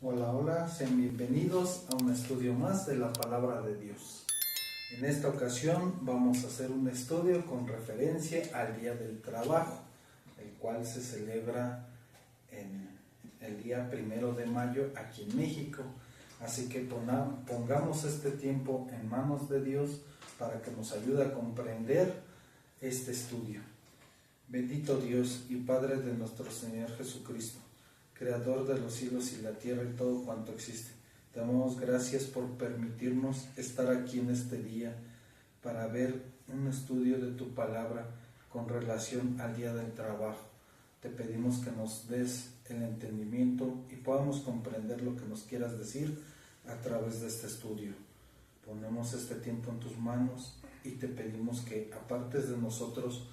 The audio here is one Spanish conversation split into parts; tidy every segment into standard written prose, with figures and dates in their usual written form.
Hola, hola, sean bienvenidos a un estudio más de la Palabra de Dios. En esta ocasión vamos a hacer un estudio con referencia al Día del Trabajo, el cual se celebra en el día 1 de mayo aquí en México. Así que pongamos este tiempo en manos de Dios para que nos ayude a comprender este estudio. Bendito Dios y Padre de nuestro Señor Jesucristo, Creador de los cielos y la tierra y todo cuanto existe. Te damos gracias por permitirnos estar aquí en este día para ver un estudio de tu palabra con relación al Día del Trabajo. Te pedimos que nos des el entendimiento y podamos comprender lo que nos quieras decir a través de este estudio. Ponemos este tiempo en tus manos y te pedimos que apartes de nosotros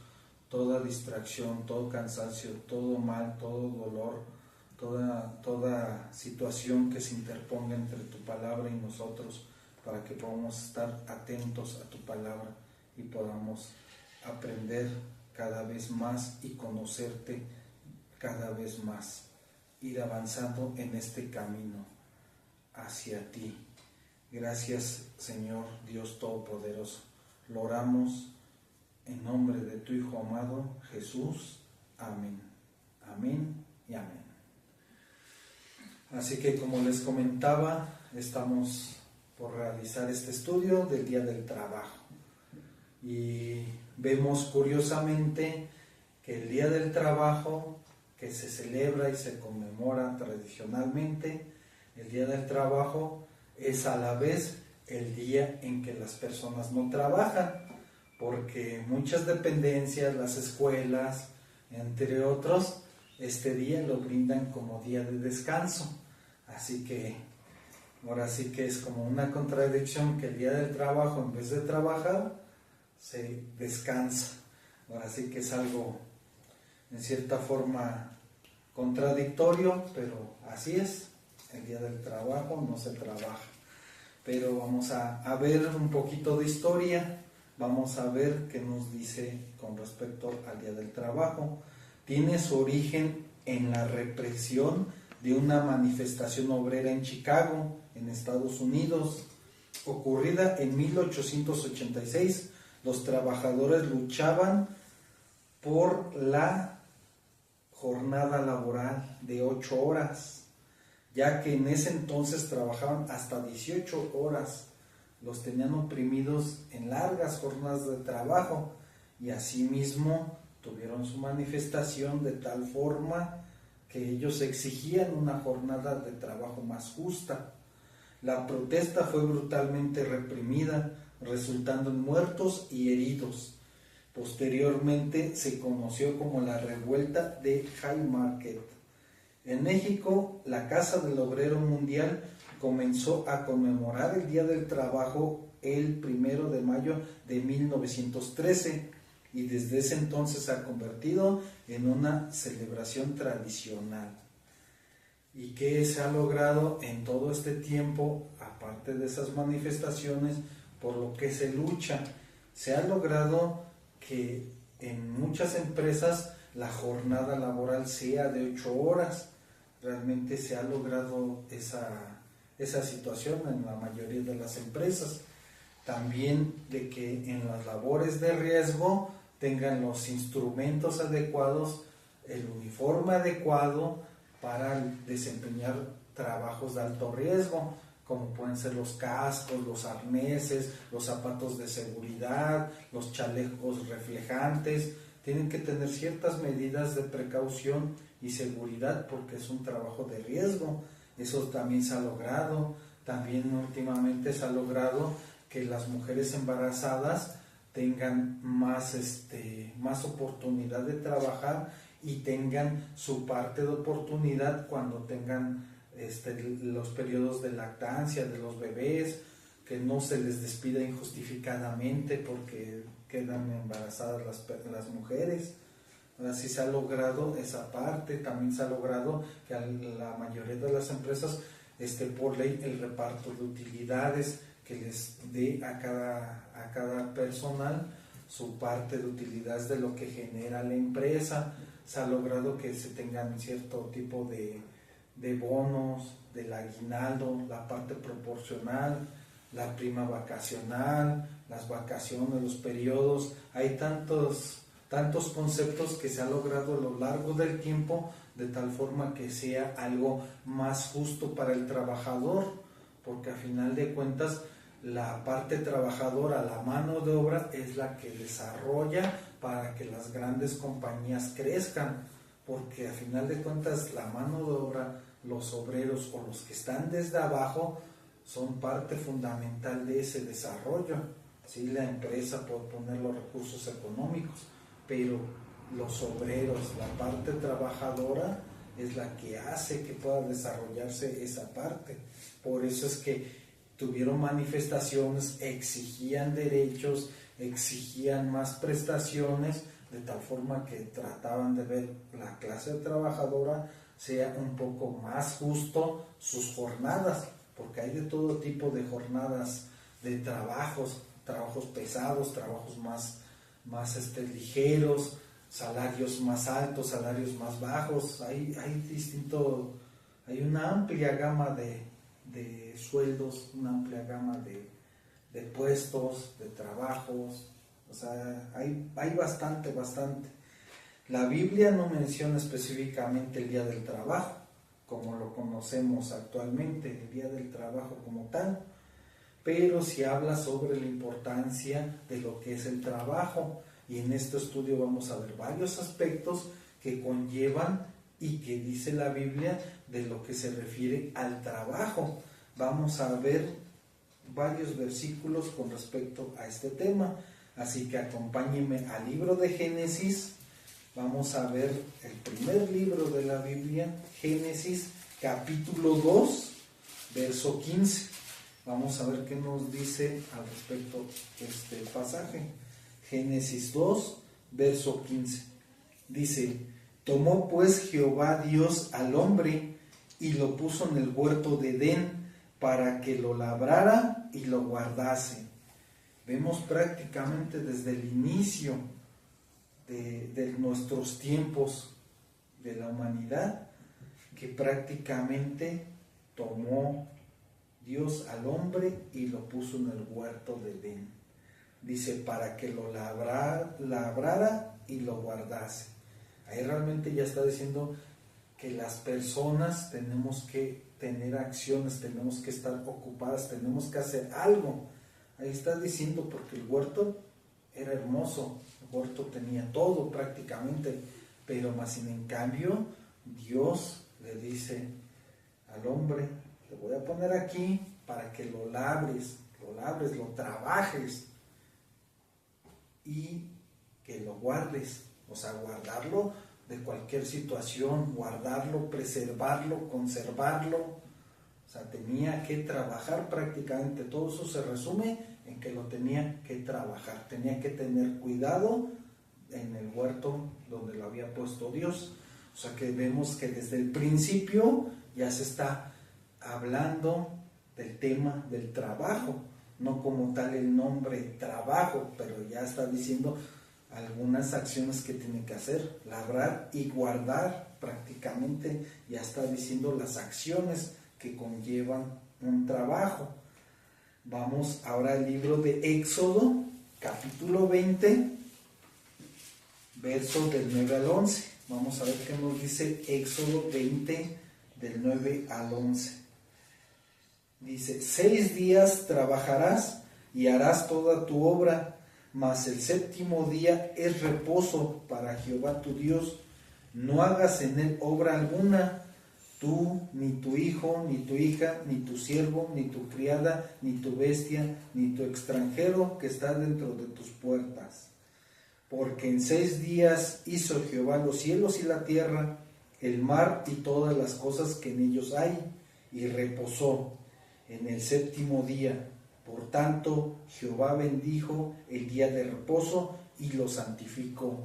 toda distracción, todo cansancio, todo mal, todo dolor, toda situación que se interponga entre tu palabra y nosotros, para que podamos estar atentos a tu palabra y podamos aprender cada vez más y conocerte cada vez más, ir avanzando en este camino hacia ti. Gracias, Señor Dios Todopoderoso. Lo oramos en nombre de tu Hijo amado, Jesús. Amén. Amén y amén. Así que, como les comentaba, estamos por realizar este estudio del Día del Trabajo. Y vemos curiosamente que el Día del Trabajo, que se celebra y se conmemora tradicionalmente, el Día del Trabajo es a la vez el día en que las personas no trabajan, porque muchas dependencias, las escuelas, entre otros, este día lo brindan como día de descanso. Así que ahora sí que es como una contradicción que el día del trabajo, en vez de trabajar, se descansa. Ahora sí que es algo en cierta forma contradictorio, pero así es. El día del trabajo no se trabaja. Pero vamos a ver un poquito de historia. Vamos a ver qué nos dice con respecto al Día del Trabajo. Tiene su origen en la represión de una manifestación obrera en Chicago, en Estados Unidos, ocurrida en 1886. Los trabajadores luchaban por la jornada laboral de 8 horas, ya que en ese entonces trabajaban hasta 18 horas. Los tenían oprimidos en largas jornadas de trabajo y asimismo tuvieron su manifestación de tal forma que ellos exigían una jornada de trabajo más justa. La protesta fue brutalmente reprimida, resultando en muertos y heridos. Posteriormente se conoció como la revuelta de Haymarket. En México, la Casa del Obrero Mundial comenzó a conmemorar el Día del Trabajo el 1 de mayo de 1913 y desde ese entonces se ha convertido en una celebración tradicional. ¿Y qué se ha logrado en todo este tiempo, aparte de esas manifestaciones, por lo que se lucha? Se ha logrado que en muchas empresas la jornada laboral sea de 8 horas. Realmente se ha logrado esa situación en la mayoría de las empresas. También de que en las labores de riesgo tengan los instrumentos adecuados, el uniforme adecuado para desempeñar trabajos de alto riesgo, como pueden ser los cascos, los arneses, los zapatos de seguridad, los chalecos reflejantes. Tienen que tener ciertas medidas de precaución y seguridad porque es un trabajo de riesgo. Eso también se ha logrado. También últimamente se ha logrado que las mujeres embarazadas tengan más oportunidad de trabajar y tengan su parte de oportunidad cuando tengan los periodos de lactancia de los bebés, que no se les despida injustificadamente porque quedan embarazadas las mujeres. Así se ha logrado esa parte. También se ha logrado que a la mayoría de las empresas por ley el reparto de utilidades, que les dé a cada personal su parte de utilidades de lo que genera la empresa. Se ha logrado que se tengan cierto tipo de bonos, del aguinaldo, la parte proporcional, la prima vacacional, las vacaciones, los periodos. Hay tantos conceptos que se ha logrado a lo largo del tiempo de tal forma que sea algo más justo para el trabajador, porque a final de cuentas la parte trabajadora, la mano de obra, es la que desarrolla para que las grandes compañías crezcan, porque a final de cuentas la mano de obra, los obreros o los que están desde abajo son parte fundamental de ese desarrollo. Sí, la empresa por poner los recursos económicos, pero los obreros, la parte trabajadora es la que hace que pueda desarrollarse esa parte. Por eso es que tuvieron manifestaciones, exigían derechos, exigían más prestaciones, de tal forma que trataban de ver la clase trabajadora sea un poco más justo sus jornadas, porque hay de todo tipo de jornadas de trabajos pesados, trabajos más ligeros, salarios más altos, salarios más bajos. Hay una amplia gama de sueldos, una amplia gama de puestos, de trabajos. O sea, hay bastante. La Biblia no menciona específicamente el día del trabajo, como lo conocemos actualmente, el día del trabajo como tal, pero sí habla sobre la importancia de lo que es el trabajo. Y en este estudio vamos a ver varios aspectos que conllevan y que dice la Biblia de lo que se refiere al trabajo. Vamos a ver varios versículos con respecto a este tema, así que acompáñenme al libro de Génesis. Vamos a ver el primer libro de la Biblia, Génesis capítulo 2, verso 15. Vamos a ver qué nos dice al respecto este pasaje. Génesis 2, verso 15. Dice: tomó pues Jehová Dios al hombre y lo puso en el huerto de Edén para que lo labrara y lo guardase. Vemos prácticamente desde el inicio de nuestros tiempos de la humanidad que prácticamente tomó Dios al hombre y lo puso en el huerto de Edén. Dice, para que lo labrara y lo guardase. Ahí realmente ya está diciendo que las personas tenemos que tener acciones, tenemos que estar ocupadas, tenemos que hacer algo. Ahí está diciendo, porque el huerto era hermoso, el huerto tenía todo prácticamente, pero más sin en cambio Dios le dice al hombre: te voy a poner aquí para que lo labres, lo trabajes y que lo guardes. O sea, guardarlo de cualquier situación, guardarlo, preservarlo, conservarlo. O sea, tenía que trabajar prácticamente. Todo eso se resume en que lo tenía que trabajar. Tenía que tener cuidado en el huerto donde lo había puesto Dios. O sea, que vemos que desde el principio ya se está hablando del tema del trabajo. No como tal el nombre trabajo, pero ya está diciendo algunas acciones que tiene que hacer, labrar y guardar. Prácticamente ya está diciendo las acciones que conllevan un trabajo. Vamos ahora al libro de Éxodo, capítulo 20, versos del 9 al 11. Vamos a ver qué nos dice Éxodo 20, del 9 al 11. Dice: 6 días trabajarás y harás toda tu obra, mas el séptimo día es reposo para Jehová tu Dios. No hagas en él obra alguna, tú, ni tu hijo, ni tu hija, ni tu siervo, ni tu criada, ni tu bestia, ni tu extranjero que está dentro de tus puertas. Porque en 6 días hizo Jehová los cielos y la tierra, el mar y todas las cosas que en ellos hay, y reposó en el séptimo día. Por tanto, Jehová bendijo el día de reposo y lo santificó.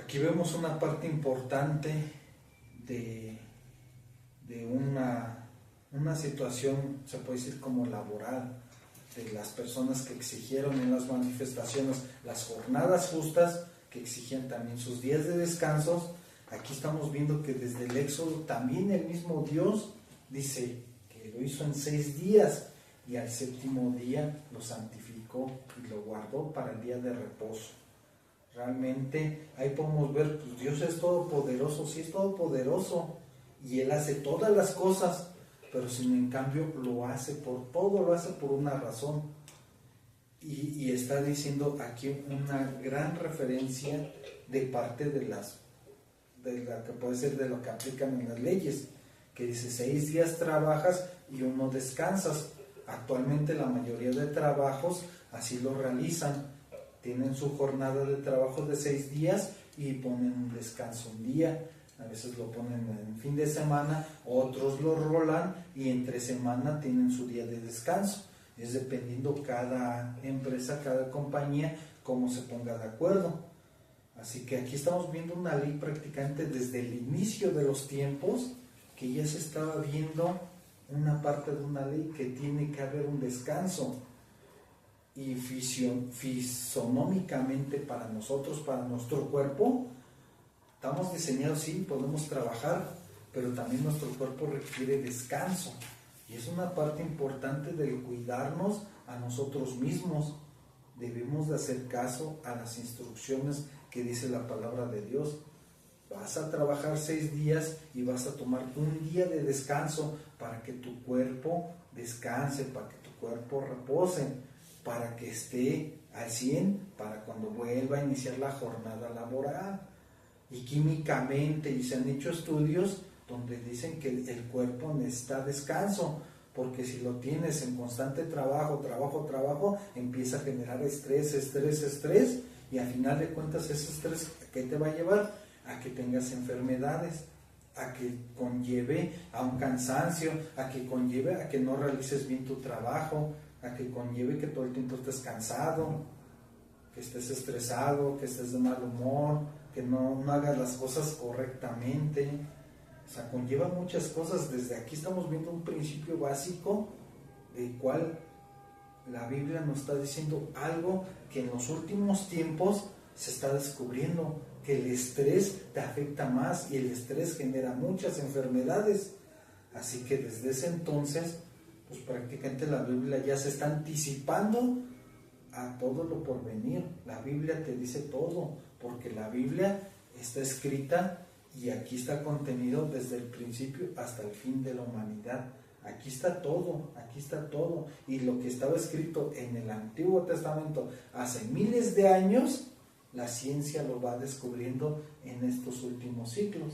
Aquí vemos una parte importante de una situación, se puede decir como laboral, de las personas que exigieron en las manifestaciones las jornadas justas, que exigían también sus días de descansos, Aquí estamos viendo que desde el Éxodo también el mismo Dios dice que lo hizo en 6 días y al 7º día lo santificó y lo guardó para el día de reposo. Realmente ahí podemos ver, pues Dios es todopoderoso, sí es todopoderoso y Él hace todas las cosas, pero sin en cambio lo hace por una razón. Y está diciendo aquí una gran referencia de parte de la que puede ser de lo que aplican en las leyes, que dice 6 días trabajas y 1 descansas. Actualmente la mayoría de trabajos así lo realizan, tienen su jornada de trabajo de 6 días y ponen un descanso un día. A veces lo ponen en fin de semana, otros lo rolan y entre semana tienen su día de descanso. Es dependiendo cada empresa, cada compañía, cómo se ponga de acuerdo. Así que aquí estamos viendo una ley prácticamente desde el inicio de los tiempos, que ya se estaba viendo una parte de una ley que tiene que haber un descanso. Y fisonómicamente para nosotros, para nuestro cuerpo, estamos diseñados, sí, podemos trabajar, pero también nuestro cuerpo requiere descanso. Y es una parte importante del cuidarnos a nosotros mismos. Debemos de hacer caso a las instrucciones que dice la palabra de Dios. Vas a trabajar 6 días y vas a tomar un día de descanso para que tu cuerpo descanse, para que tu cuerpo repose, para que esté al 100, para cuando vuelva a iniciar la jornada laboral. Y químicamente, y se han hecho estudios donde dicen que el cuerpo necesita descanso, porque si lo tienes en constante trabajo, empieza a generar estrés, y al final de cuentas ese estrés, ¿a qué te va a llevar? A que tengas enfermedades, a que conlleve a un cansancio, a que conlleve a que no realices bien tu trabajo, a que conlleve que todo el tiempo estés cansado, que estés estresado, que estés de mal humor, que no hagas las cosas correctamente. O sea, conlleva muchas cosas. Desde aquí estamos viendo un principio básico del cual la Biblia nos está diciendo algo que en los últimos tiempos se está descubriendo, que el estrés te afecta más y el estrés genera muchas enfermedades. Así que desde ese entonces, pues prácticamente la Biblia ya se está anticipando a todo lo por venir. La Biblia te dice todo, porque la Biblia está escrita y aquí está contenido desde el principio hasta el fin de la humanidad. Aquí está todo, y lo que estaba escrito en el Antiguo Testamento hace miles de años, la ciencia lo va descubriendo en estos últimos siglos.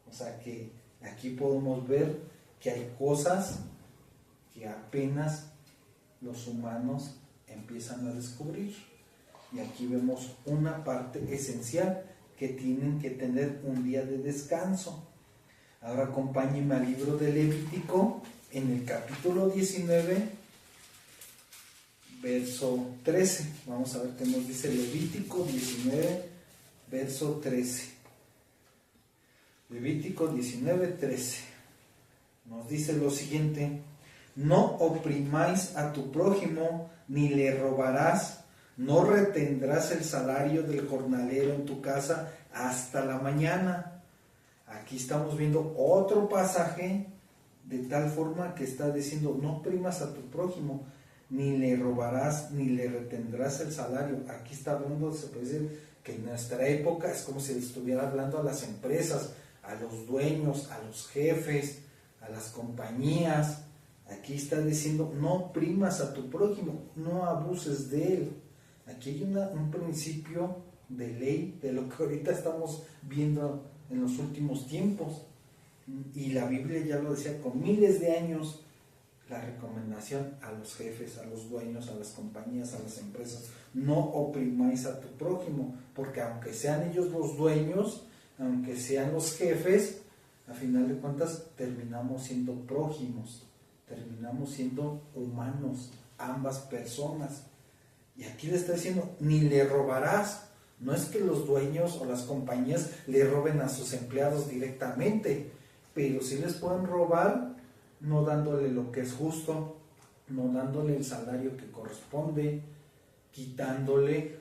O sea que aquí podemos ver que hay cosas que apenas los humanos empiezan a descubrir. Y aquí vemos una parte esencial, que tienen que tener un día de descanso. Ahora acompáñenme al libro de Levítico, en el capítulo 19, verso 13. Vamos a ver qué nos dice Levítico 19, verso 13. Levítico 19, 13. Nos dice lo siguiente: no oprimáis a tu prójimo, ni le robarás. No retendrás el salario del jornalero en tu casa hasta la mañana. Aquí estamos viendo otro pasaje de tal forma que está diciendo: no oprimas a tu prójimo, ni le robarás, ni le retendrás el salario. Aquí está hablando, se puede decir que en nuestra época es como si le estuviera hablando a las empresas, a los dueños, a los jefes, a las compañías. Aquí está diciendo: no oprimas a tu prójimo, no abuses de él. Aquí hay un principio de ley de lo que ahorita estamos viendo en los últimos tiempos. Y la Biblia ya lo decía con miles de años, la recomendación a los jefes, a los dueños, a las compañías, a las empresas: no oprimáis a tu prójimo, porque aunque sean ellos los dueños, aunque sean los jefes, a final de cuentas terminamos siendo prójimos, terminamos siendo humanos, ambas personas. Y aquí le está diciendo: ni le robarás. No es que los dueños o las compañías le roben a sus empleados directamente, pero sí les pueden robar no dándole lo que es justo, no dándole el salario que corresponde, quitándole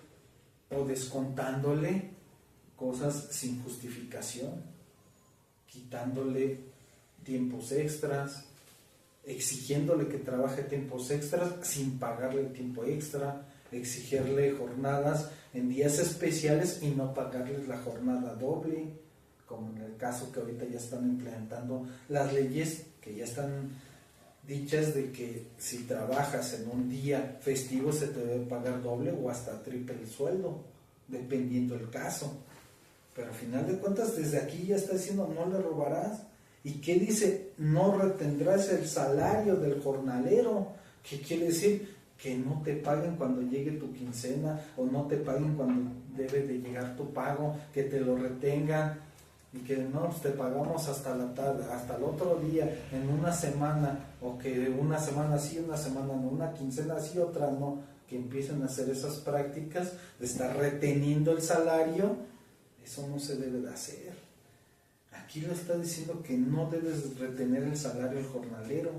o descontándole cosas sin justificación, quitándole tiempos extras, exigiéndole que trabaje tiempos extras sin pagarle el tiempo extra, exigirle jornadas en días especiales y no pagarles la jornada doble, como en el caso que ahorita ya están implementando las leyes que ya están dichas de que si trabajas en un día festivo se te debe pagar doble o hasta triple el sueldo, dependiendo el caso. Pero al final de cuentas desde aquí ya está diciendo no le robarás. ¿Y qué dice? No retendrás el salario del jornalero. ¿Qué quiere decir? Que no te paguen cuando llegue tu quincena o no te paguen cuando debe de llegar tu pago, que te lo retengan y que no, pues te pagamos hasta la tarde, hasta el otro día, en una semana, o que una semana sí, una semana no, una quincena sí, otra no, que empiecen a hacer esas prácticas de estar reteniendo el salario. Eso no se debe de hacer. Aquí lo está diciendo que no debes retener el salario del jornalero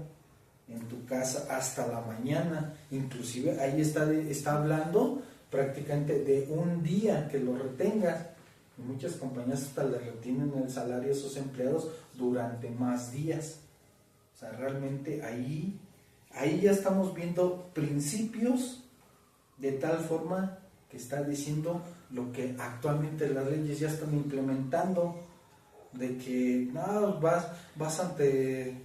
en tu casa hasta la mañana. Inclusive ahí está hablando prácticamente de un día que lo retengas. Y muchas compañías hasta le retienen el salario a sus empleados durante más días. O sea, realmente ahí ya estamos viendo principios de tal forma que está diciendo lo que actualmente las leyes ya están implementando, de que no, vas ante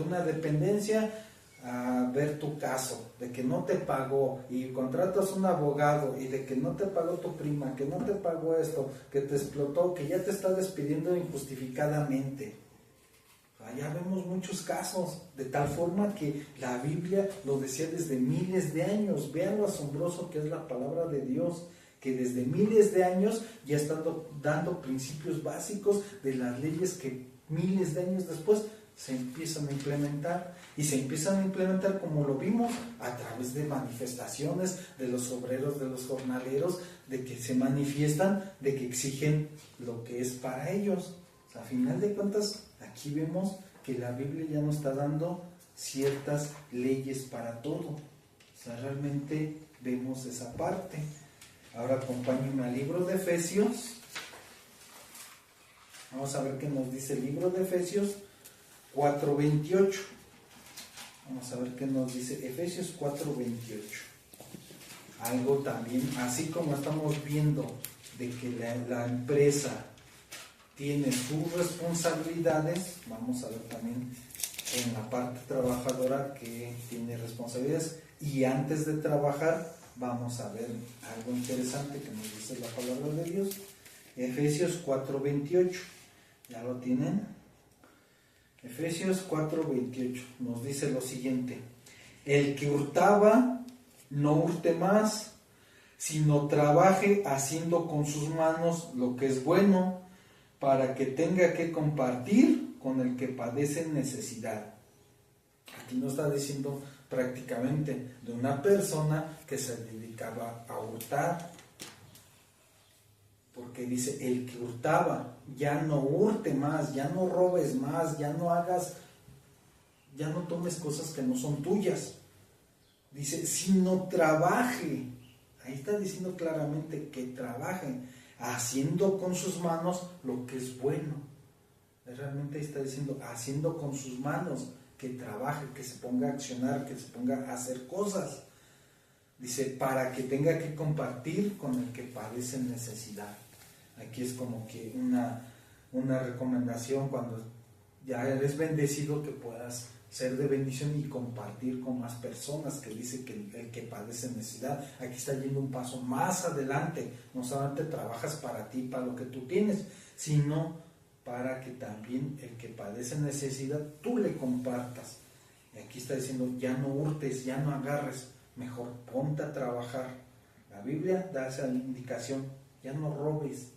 una dependencia a ver tu caso, de que no te pagó y contratas un abogado y de que no te pagó tu prima, que no te pagó esto, que te explotó, que ya te está despidiendo injustificadamente. Allá vemos muchos casos, de tal forma que la Biblia lo decía desde miles de años. Vean lo asombroso que es la palabra de Dios, que desde miles de años ya están dando principios básicos de las leyes que miles de años después se empiezan a implementar. Y se empiezan a implementar, como lo vimos, a través de manifestaciones de los obreros, de los jornaleros, de que se manifiestan, de que exigen lo que es para ellos. O sea, a final de cuentas, aquí vemos que la Biblia ya nos está dando ciertas leyes para todo. O sea, realmente vemos esa parte. Ahora acompáñenme al libro de Efesios. Vamos a ver qué nos dice el libro de Efesios 4:28. Vamos a ver qué nos dice Efesios 4:28. Algo también, así como estamos viendo de que la empresa tiene sus responsabilidades, vamos a ver también en la parte trabajadora que tiene responsabilidades. Y antes de trabajar, vamos a ver algo interesante que nos dice la palabra de Dios. Efesios 4:28. ¿Ya lo tienen? Efesios 4:28 nos dice lo siguiente: el que hurtaba, no hurte más, sino trabaje haciendo con sus manos lo que es bueno, para que tenga que compartir con el que padece necesidad. Aquí nos está diciendo prácticamente de una persona que se dedicaba a hurtar, porque dice el que hurtaba, ya no hurte más, ya no robes más, ya no tomes cosas que no son tuyas. Dice, sino trabaje. Ahí está diciendo claramente que trabaje, haciendo con sus manos lo que es bueno. Realmente ahí está diciendo, haciendo con sus manos, que trabaje, que se ponga a accionar, que se ponga a hacer cosas. Dice, para que tenga que compartir con el que padece necesidad. Aquí es como que una recomendación cuando ya eres bendecido, que puedas ser de bendición y compartir con más personas, que dice que el que padece necesidad. Aquí está yendo un paso más adelante. No solamente trabajas para ti, para lo que tú tienes, sino para que también el que padece necesidad, tú le compartas. Y aquí está diciendo, ya no hurtes, ya no agarres, mejor ponte a trabajar. La Biblia da esa indicación, ya no robes,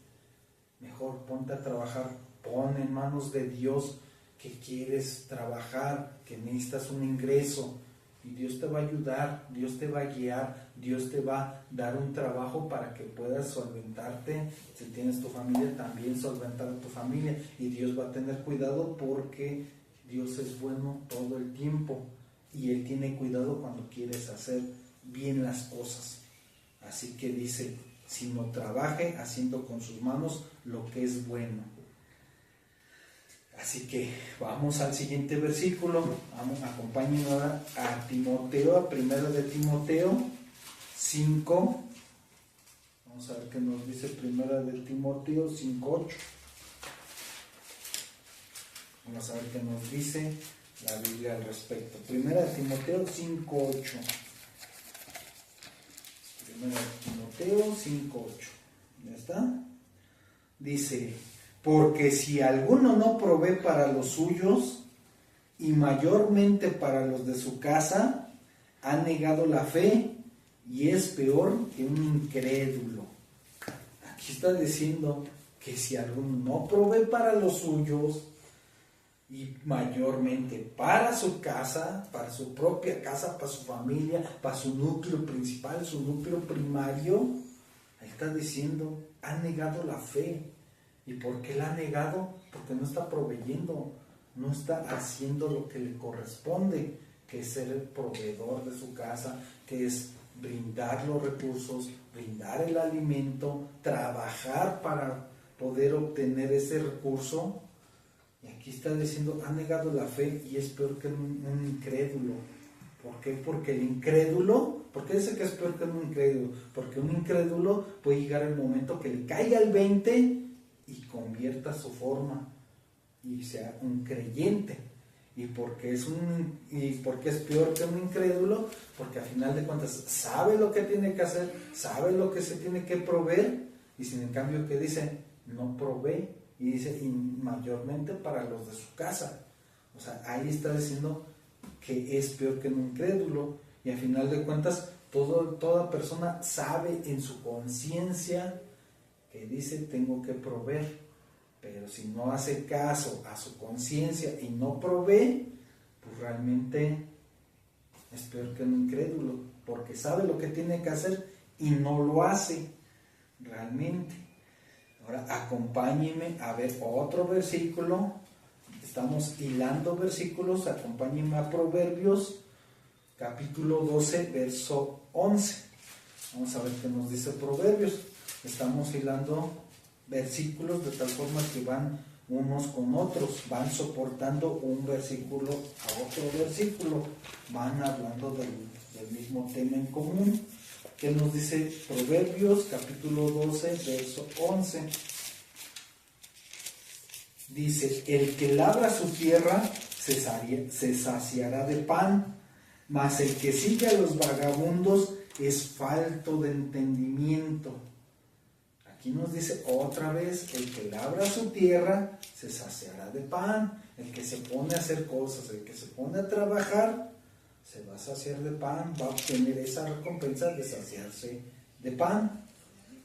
mejor ponte a trabajar, pon en manos de Dios que quieres trabajar, que necesitas un ingreso, y Dios te va a ayudar, Dios te va a guiar, Dios te va a dar un trabajo para que puedas solventarte. Si tienes tu familia, también solventar a tu familia, y Dios va a tener cuidado, porque Dios es bueno todo el tiempo y Él tiene cuidado cuando quieres hacer bien las cosas. Así que dice, sino trabaje haciendo con sus manos lo que es bueno. Así que vamos al siguiente versículo. Acompáñenme ahora a Timoteo, a 1 de Timoteo 5. Vamos a ver qué nos dice 1 de Timoteo 5:8. Vamos a ver qué nos dice la Biblia al respecto. 1 de Timoteo 5:8. 1 de Timoteo 5:8. ¿Ya está? Dice: porque si alguno no provee para los suyos, y mayormente para los de su casa, ha negado la fe y es peor que un incrédulo. Aquí está diciendo que si alguno no provee para los suyos, y mayormente para su casa, para su propia casa, para su familia, para su núcleo principal, su núcleo primario, ahí está diciendo, ha negado la fe. ¿Y por qué la ha negado? Porque no está proveyendo, no está haciendo lo que le corresponde, que es ser el proveedor de su casa, que es brindar los recursos, brindar el alimento, trabajar para poder obtener ese recurso. Y aquí está diciendo, ha negado la fe y es peor que un incrédulo. ¿Por qué? Porque el incrédulo, ¿por qué dice que es peor que un incrédulo? Porque un incrédulo puede llegar el momento que le caiga el 20 y convierta su forma y sea un creyente. ¿Y por qué es peor que un incrédulo? Porque al final de cuentas sabe lo que tiene que hacer, sabe lo que se tiene que proveer, y sin en cambio que dice, no provee, y dice, y mayormente para los de su casa. O sea, ahí está diciendo que es peor que un incrédulo, y al final de cuentas toda persona sabe en su conciencia que dice tengo que proveer, pero si no hace caso a su conciencia y no provee, pues realmente es peor que un incrédulo, porque sabe lo que tiene que hacer y no lo hace realmente. Ahora acompáñenme a ver otro versículo. Estamos hilando versículos. Acompáñenme a Proverbios capítulo 12 verso 11. Vamos a ver qué nos dice Proverbios. Estamos hilando versículos de tal forma que van unos con otros, van soportando un versículo a otro versículo, van hablando del mismo tema en común. ¿Qué nos dice Proverbios capítulo 12 verso 11? Dice, el que labra su tierra se saciará de pan, mas el que sigue a los vagabundos es falto de entendimiento. Aquí nos dice otra vez, el que labra su tierra se saciará de pan. El que se pone a hacer cosas, el que se pone a trabajar, se va a saciar de pan, va a obtener esa recompensa de saciarse de pan.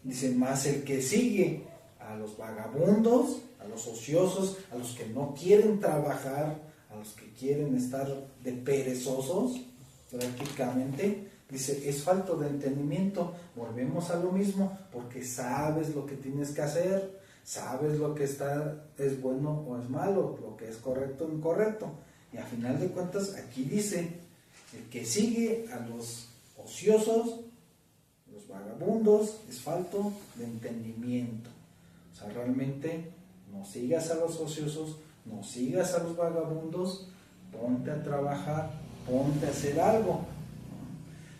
Dice, más el que sigue a los vagabundos, a los ociosos, a los que no quieren trabajar, a los que quieren estar de perezosos, prácticamente, dice, es falto de entendimiento. Volvemos a lo mismo, porque sabes lo que tienes que hacer, sabes lo que es bueno o es malo, lo que es correcto o incorrecto. Y a final de cuentas, aquí dice, el que sigue a los ociosos, los vagabundos, es falto de entendimiento. O sea, realmente no sigas a los ociosos, no sigas a los vagabundos, ponte a trabajar, ponte a hacer algo.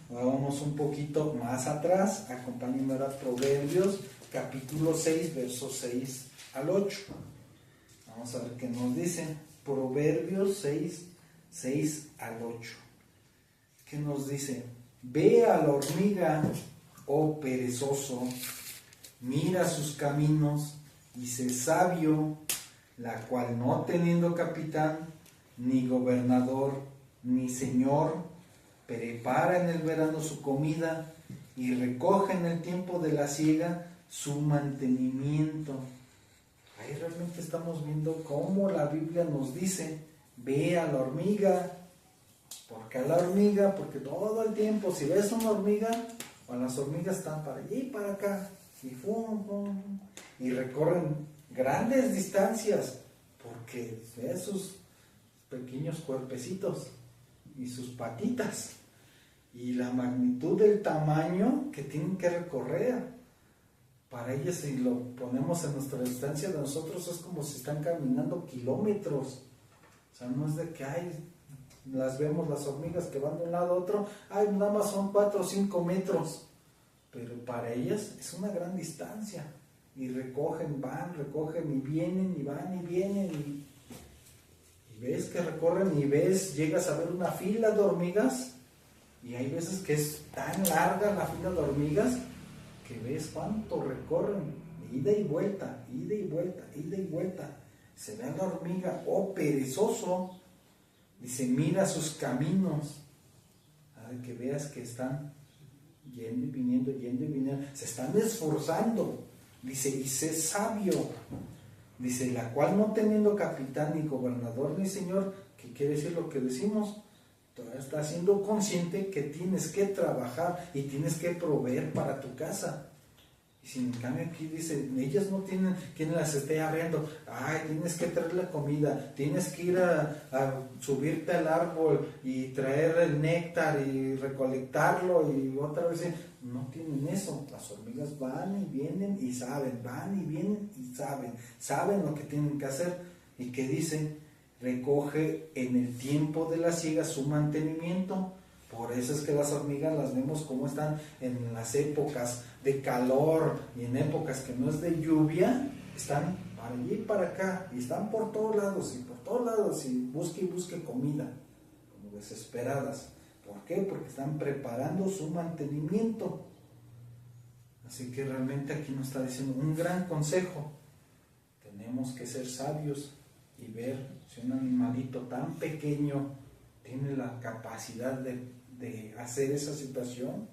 Vamos un poquito más atrás, acompáñenme a Proverbios, capítulo 6, versos 6 al 8. Vamos a ver qué nos dicen. Proverbios 6, 6 al 8. ¿Qué nos dice? Ve a la hormiga, oh perezoso, mira sus caminos y sé sabio, la cual no teniendo capitán, ni gobernador, ni señor, prepara en el verano su comida y recoge en el tiempo de la siega su mantenimiento. Ahí realmente estamos viendo cómo la Biblia nos dice, ve a la hormiga. ¿Por qué a la hormiga? Porque todo el tiempo, si ves una hormiga, o las hormigas están para allí y para acá, y fum, fum, y recorren grandes distancias, porque ves sus pequeños cuerpecitos y sus patitas, y la magnitud del tamaño que tienen que recorrer. Para ellas, si lo ponemos en nuestra distancia de nosotros, es como si están caminando kilómetros. O sea, no es de que las vemos las hormigas que van de un lado a otro, nada más son 4 o 5 metros. Pero para ellas es una gran distancia. Y recogen y vienen, y van y vienen. Y ves que recorren y llegas a ver una fila de hormigas. Y hay veces que es tan larga la fila de hormigas que ves cuánto recorren, ida y vuelta, ida y vuelta, ida y vuelta. Se ve a la hormiga, perezoso. Dice, mira sus caminos. Que veas que están yendo y viniendo, se están esforzando. Dice, y sé sabio. Dice, la cual no teniendo capitán, ni gobernador, ni señor, que quiere decir lo que decimos, todavía está siendo consciente que tienes que trabajar y tienes que proveer para tu casa. Y si en cambio aquí dice, ellas no tienen quien las esté arreando, tienes que traer la comida, tienes que ir a subirte al árbol y traer el néctar y recolectarlo y otra vez, no tienen eso. Las hormigas van y vienen y saben, saben lo que tienen que hacer. Y que dice, recoge en el tiempo de la siega su mantenimiento. Por eso es que las hormigas las vemos como están en las épocas de calor y en épocas que no es de lluvia, están para allí y para acá, y están por todos lados, y busque comida, como desesperadas. ¿Por qué? Porque están preparando su mantenimiento. Así que realmente aquí nos está diciendo un gran consejo. Tenemos que ser sabios y ver si un animalito tan pequeño tiene la capacidad de hacer esa situación.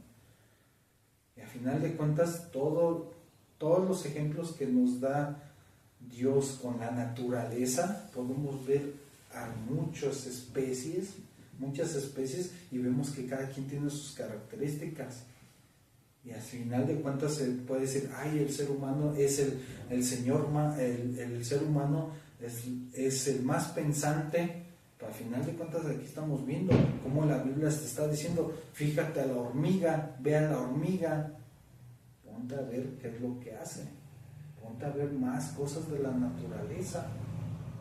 Y a final de cuentas, todos los ejemplos que nos da Dios con la naturaleza, podemos ver a muchas especies, y vemos que cada quien tiene sus características. Y al final de cuentas se puede decir, el ser humano es el ser humano es el más pensante. Pero al final de cuentas aquí estamos viendo cómo la Biblia te está diciendo, fíjate a la hormiga, ve a la hormiga, ponte a ver qué es lo que hace, ponte a ver más cosas de la naturaleza,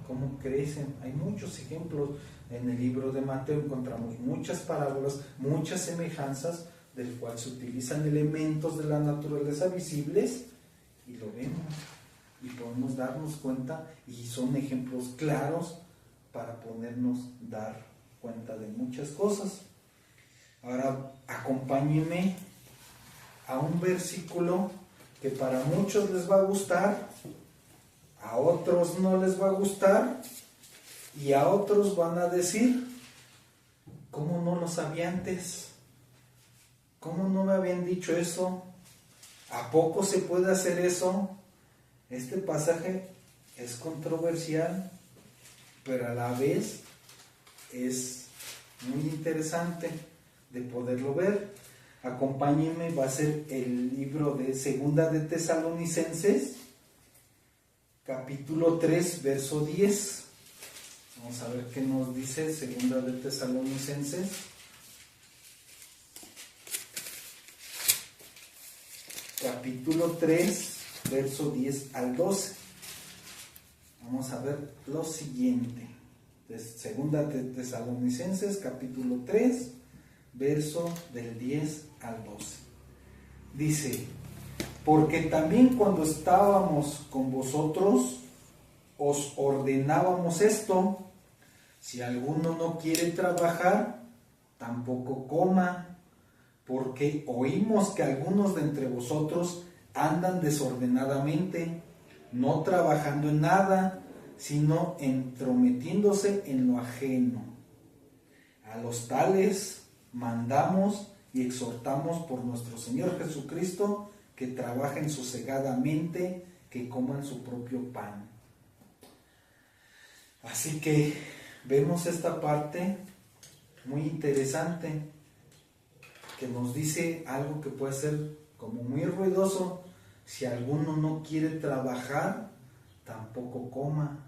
cómo crecen. Hay muchos ejemplos en el libro de Mateo, encontramos muchas parábolas, muchas semejanzas, del cual se utilizan elementos de la naturaleza visibles y lo vemos y podemos darnos cuenta, y son ejemplos claros para podernos dar cuenta de muchas cosas. Ahora acompáñenme a un versículo que para muchos les va a gustar, a otros no les va a gustar, y a otros van a decir, ¿cómo no lo sabía antes? ¿Cómo no me habían dicho eso? ¿A poco se puede hacer eso? Este pasaje es controversial, pero a la vez es muy interesante de poderlo ver. Acompáñenme, va a ser el libro de Segunda de Tesalonicenses, capítulo 3, verso 10. Vamos a ver qué nos dice Segunda de Tesalonicenses. Capítulo 3, verso 10 al 12. Vamos a ver lo siguiente. Segunda de Tesalonicenses, capítulo 3, verso del 10 al 12. Dice, porque también cuando estábamos con vosotros, os ordenábamos esto, si alguno no quiere trabajar, tampoco coma, porque oímos que algunos de entre vosotros andan desordenadamente, no trabajando en nada, sino entrometiéndose en lo ajeno. A los tales mandamos y exhortamos por nuestro Señor Jesucristo que trabajen sosegadamente, que coman su propio pan. Así que vemos esta parte muy interesante que nos dice algo que puede ser como muy ruidoso. Si alguno no quiere trabajar, tampoco coma.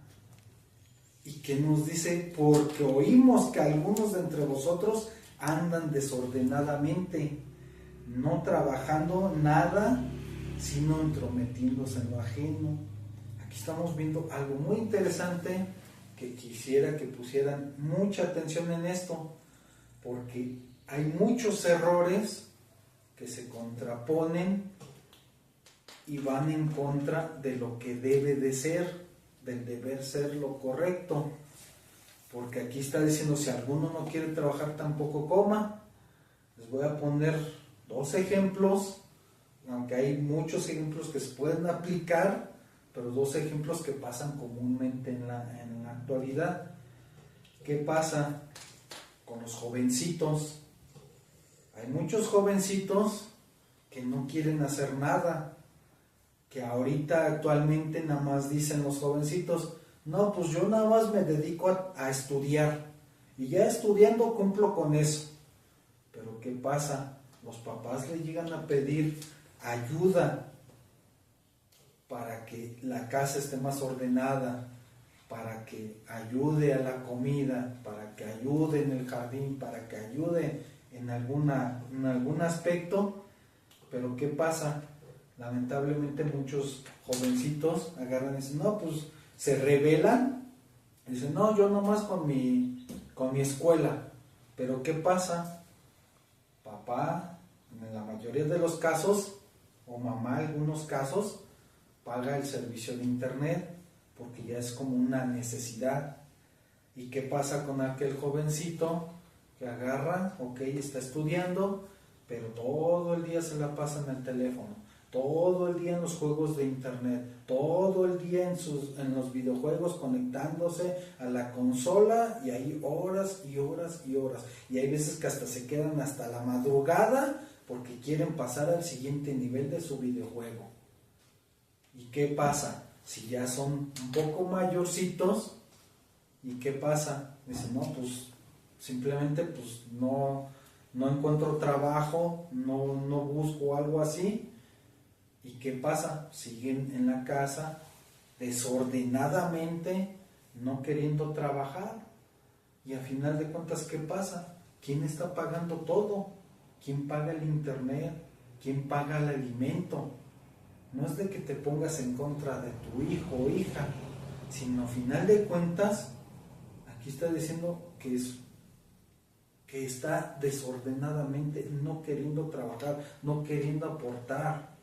Y que nos dice, porque oímos que algunos de entre vosotros andan desordenadamente, no trabajando nada, sino entrometiéndose en lo ajeno. Aquí estamos viendo algo muy interesante que quisiera que pusieran mucha atención en esto, porque hay muchos errores que se contraponen y van en contra de lo que debe de ser, del deber ser lo correcto. Porque aquí está diciendo, si alguno no quiere trabajar, tampoco coma. Les voy a poner 2 ejemplos, aunque hay muchos ejemplos que se pueden aplicar, pero 2 ejemplos que pasan comúnmente en la actualidad. ¿Qué pasa con los jovencitos? Hay muchos jovencitos que no quieren hacer nada, que ahorita actualmente nada más dicen los jovencitos, no, pues yo nada más me dedico a estudiar, y ya estudiando cumplo con eso. Pero ¿qué pasa? Los papás le llegan a pedir ayuda para que la casa esté más ordenada, para que ayude a la comida, para que ayude en el jardín, para que ayude en algún aspecto. Pero ¿qué pasa? Lamentablemente muchos jovencitos agarran y dicen, no, pues se rebelan, dicen, no, yo nomás con mi escuela. Pero ¿qué pasa? Papá, en la mayoría de los casos, o mamá en algunos casos, paga el servicio de internet, porque ya es como una necesidad. ¿Y qué pasa con aquel jovencito que agarra, ok, está estudiando, pero todo el día se la pasa en el teléfono, todo el día en los juegos de internet, todo el día en los videojuegos, conectándose a la consola, y ahí horas y horas y horas, y hay veces que hasta se quedan hasta la madrugada porque quieren pasar al siguiente nivel de su videojuego? ¿Y qué pasa? Si ya son un poco mayorcitos, ¿y qué pasa? Dicen, no, pues simplemente pues no encuentro trabajo, no busco algo así. ¿Y qué pasa? Siguen en la casa desordenadamente, no queriendo trabajar. Y a final de cuentas, ¿qué pasa? ¿Quién está pagando todo? ¿Quién paga el internet? ¿Quién paga el alimento? No es de que te pongas en contra de tu hijo o hija, sino a final de cuentas, aquí está diciendo que está desordenadamente, no queriendo trabajar, no queriendo aportar.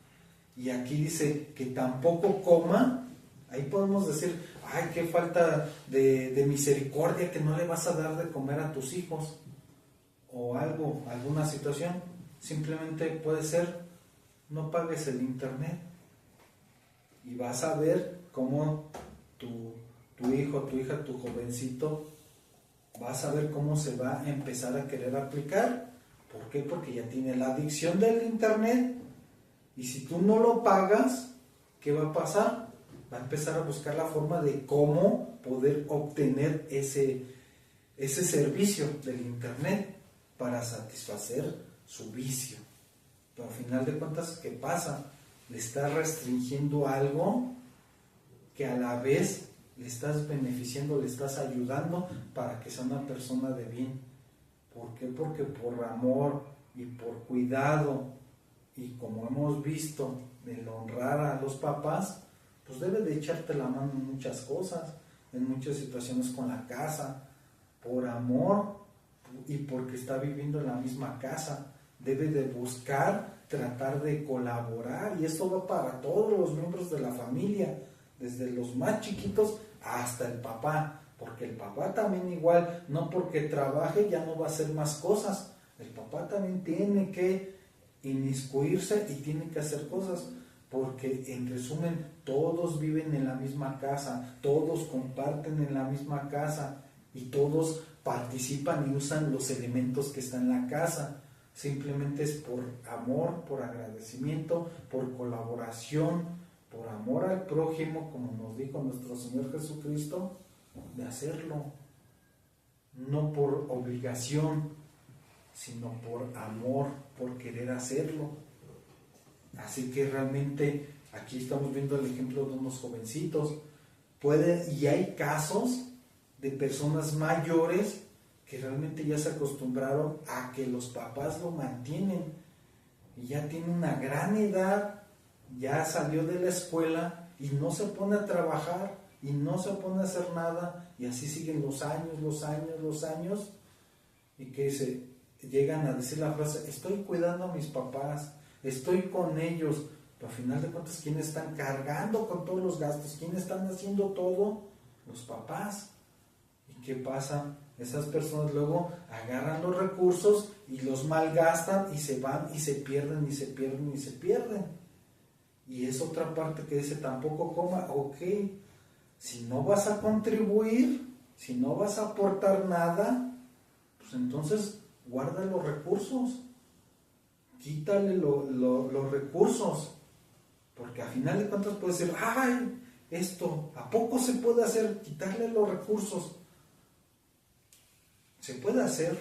Y aquí dice que tampoco coma. Ahí podemos decir, ay, qué falta de misericordia, que no le vas a dar de comer a tus hijos, o algo, alguna situación. Simplemente puede ser, no pagues el internet, y vas a ver cómo tu hijo, tu hija, tu jovencito, vas a ver cómo se va a empezar a querer aplicar. ¿Por qué? Porque ya tiene la adicción del internet. Y si tú no lo pagas, ¿qué va a pasar? Va a empezar a buscar la forma de cómo poder obtener ese servicio del internet para satisfacer su vicio. Pero al final de cuentas, ¿qué pasa? Le estás restringiendo algo que a la vez le estás beneficiando, le estás ayudando para que sea una persona de bien. ¿Por qué? Porque por amor y por cuidado, y como hemos visto, el honrar a los papás, pues debe de echarte la mano en muchas cosas, en muchas situaciones con la casa, por amor y porque está viviendo en la misma casa. Debe de buscar, tratar de colaborar, y esto va para todos los miembros de la familia, desde los más chiquitos hasta el papá, porque el papá también igual, no porque trabaje ya no va a hacer más cosas, el papá también tiene que inmiscuirse y tiene que hacer cosas, porque en resumen todos viven en la misma casa, todos comparten en la misma casa y todos participan y usan los elementos que están en la casa. Simplemente es por amor, por agradecimiento, por colaboración, por amor al prójimo, como nos dijo nuestro Señor Jesucristo, de hacerlo, no por obligación, sino por amor, por querer hacerlo. Así que realmente aquí estamos viendo el ejemplo de unos jovencitos. Y hay casos de personas mayores que realmente ya se acostumbraron a que los papás lo mantienen y ya tienen una gran edad ya salió de la escuela y no se pone a trabajar y no se pone a hacer nada, y así siguen los años, y que llegan a decir la frase: estoy cuidando a mis papás, estoy con ellos, pero al final de cuentas, ¿quiénes están cargando con todos los gastos? ¿Quiénes están haciendo todo? Los papás. ¿Y qué pasa? Esas personas luego agarran los recursos y los malgastan y se van y se pierden. Y es otra parte que dice: tampoco coma. Ok, si no vas a contribuir, si no vas a aportar nada, pues entonces guarda los recursos, quítale los recursos, porque al final de cuentas puedes decir: ay, esto, ¿a poco se puede hacer? Quitarle los recursos. Se puede hacer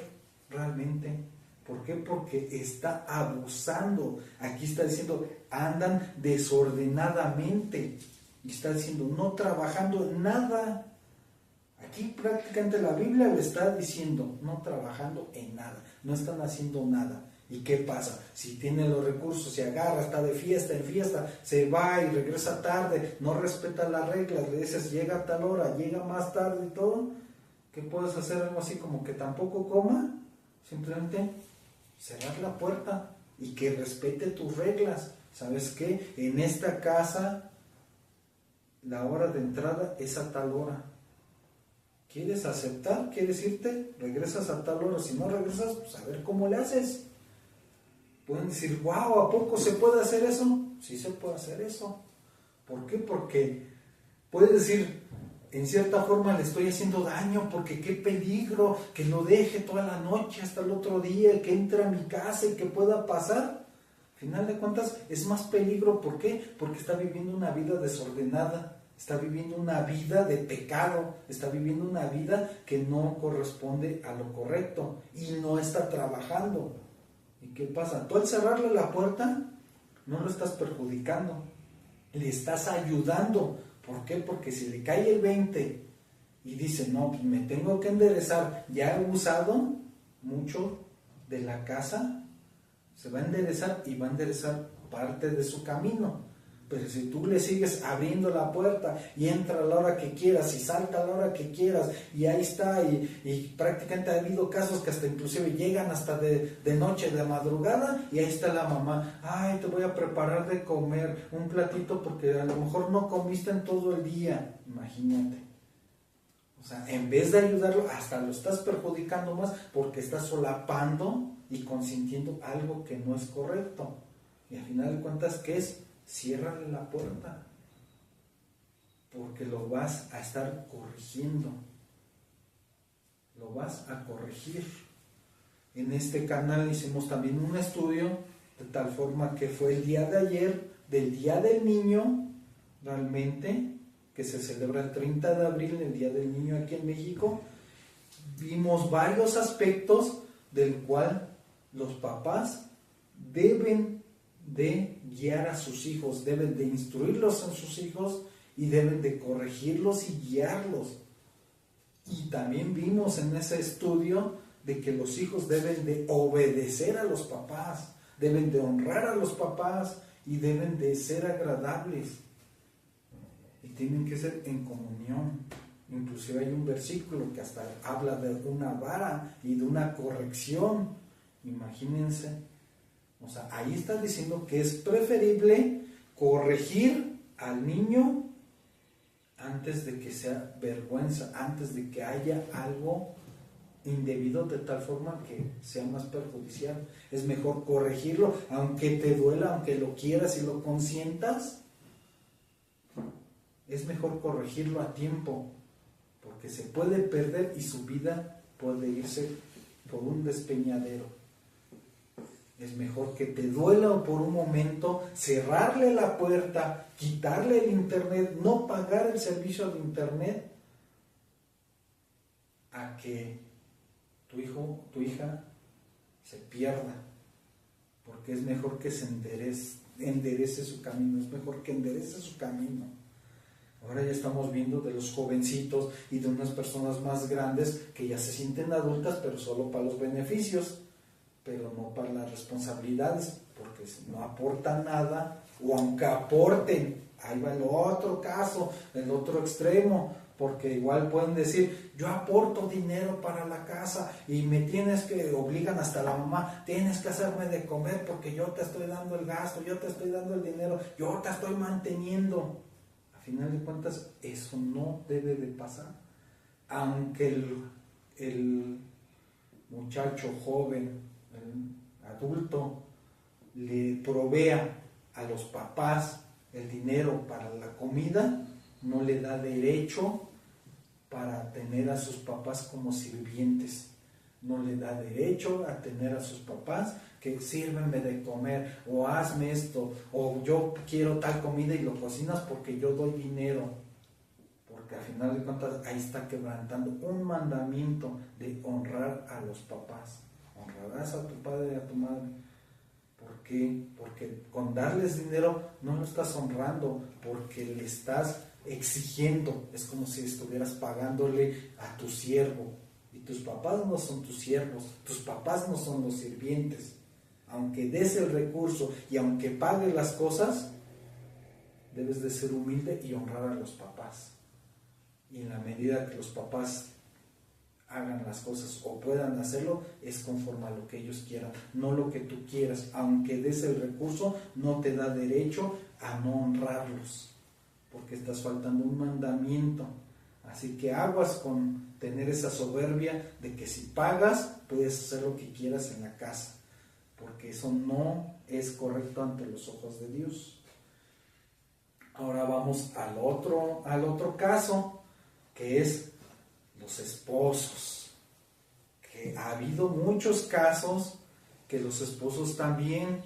realmente. ¿Por qué? Porque está abusando. Aquí está diciendo: andan desordenadamente. Y está diciendo: no trabajando en nada. Aquí prácticamente la Biblia le está diciendo: no trabajando en nada. No están haciendo nada. ¿Y qué pasa? Si tiene los recursos, se agarra, está de fiesta en fiesta, se va y regresa tarde, no respeta las reglas, le dices: llega a tal hora, llega más tarde y todo. ¿Qué puedes hacer? Algo así como que tampoco coma. Simplemente cerrar la puerta y que respete tus reglas. ¿Sabes qué? En esta casa la hora de entrada es a tal hora. ¿Quieres aceptar? ¿Quieres irte? Regresas a tal hora. Si no regresas, pues a ver cómo le haces. Pueden decir: wow, ¿a poco se puede hacer eso? Sí se puede hacer eso. ¿Por qué? Porque puedes decir: en cierta forma le estoy haciendo daño, porque qué peligro que lo deje toda la noche hasta el otro día, que entre a mi casa y que pueda pasar. Al final de cuentas es más peligro. ¿Por qué? Porque está viviendo una vida desordenada, está viviendo una vida de pecado, está viviendo una vida que no corresponde a lo correcto y no está trabajando. ¿Y qué pasa? Tú al cerrarle la puerta no lo estás perjudicando, le estás ayudando. ¿Por qué? Porque si le cae el 20 y dice: no, pues me tengo que enderezar, ya he usado mucho de la casa, se va a enderezar y va a enderezar parte de su camino. Pero si tú le sigues abriendo la puerta y entra a la hora que quieras y salta a la hora que quieras, y ahí está, y prácticamente ha habido casos que hasta inclusive llegan hasta de noche, de madrugada, y ahí está la mamá: ay, te voy a preparar de comer un platito porque a lo mejor no comiste en todo el día. Imagínate. O sea, en vez de ayudarlo, hasta lo estás perjudicando más, porque estás solapando y consintiendo algo que no es correcto. Y al final de cuentas, ¿qué es? Ciérrale la puerta, porque lo vas a estar corrigiendo, lo vas a corregir. En este canal hicimos también un estudio, de tal forma que fue el día de ayer, del Día del Niño, realmente, que se celebra el 30 de abril, el Día del Niño aquí en México. Vimos varios aspectos del cual los papás deben de guiar a sus hijos, deben de instruirlos en sus hijos y deben de corregirlos y guiarlos. Y también vimos en ese estudio de que los hijos deben de obedecer a los papás, deben de honrar a los papás y deben de ser agradables. Y tienen que ser en comunión. Inclusive hay un versículo que hasta habla de una vara y de una corrección. Imagínense. O sea, ahí está diciendo que es preferible corregir al niño antes de que sea vergüenza, antes de que haya algo indebido de tal forma que sea más perjudicial. Es mejor corregirlo, aunque te duela, aunque lo quieras y lo consientas. Es mejor corregirlo a tiempo, porque se puede perder y su vida puede irse por un despeñadero. Es mejor que te duela por un momento, cerrarle la puerta, quitarle el internet, no pagar el servicio de internet, a que tu hijo, tu hija se pierda. Porque es mejor que se enderece su camino, es mejor que enderece su camino. Ahora ya estamos viendo de los jovencitos y de unas personas más grandes que ya se sienten adultas, pero solo para los beneficios, pero no para las responsabilidades. porque no aportan nada, o aunque aporten, ahí va el otro caso, el otro extremo, porque igual pueden decir, yo aporto dinero para la casa y me tienes que, obligan hasta la mamá, tienes que hacerme de comer porque yo te estoy dando el gasto, yo te estoy dando el dinero, yo te estoy manteniendo. A final de cuentas, eso no debe de pasar. Aunque el muchacho joven, el adulto, le provea a los papás el dinero para la comida, no le da derecho para tener a sus papás como sirvientes, no le da derecho a tener a sus papás que sírveme de comer, o hazme esto, o yo quiero tal comida y lo cocinas porque yo doy dinero, porque al final de cuentas ahí está quebrantando un mandamiento de honrar a los papás. Honrarás a tu padre y a tu madre. ¿Por qué? Porque con darles dinero no lo estás honrando, porque le estás exigiendo. Es como si estuvieras pagándole a tu siervo. Y tus papás no son tus siervos, tus papás no son los sirvientes. Aunque des el recurso y aunque pagues las cosas, debes de ser humilde y honrar a los papás. Y en la medida que los papás hagan las cosas o puedan hacerlo, es conforme a lo que ellos quieran, no lo que tú quieras. Aunque des el recurso, no te da derecho a no honrarlos, porque estás faltando un mandamiento. Así que aguas con tener esa soberbia de que si pagas, puedes hacer lo que quieras en la casa, porque eso no es correcto ante los ojos de Dios. Ahora vamos al otro caso, que es los esposos, que ha habido muchos casos que los esposos también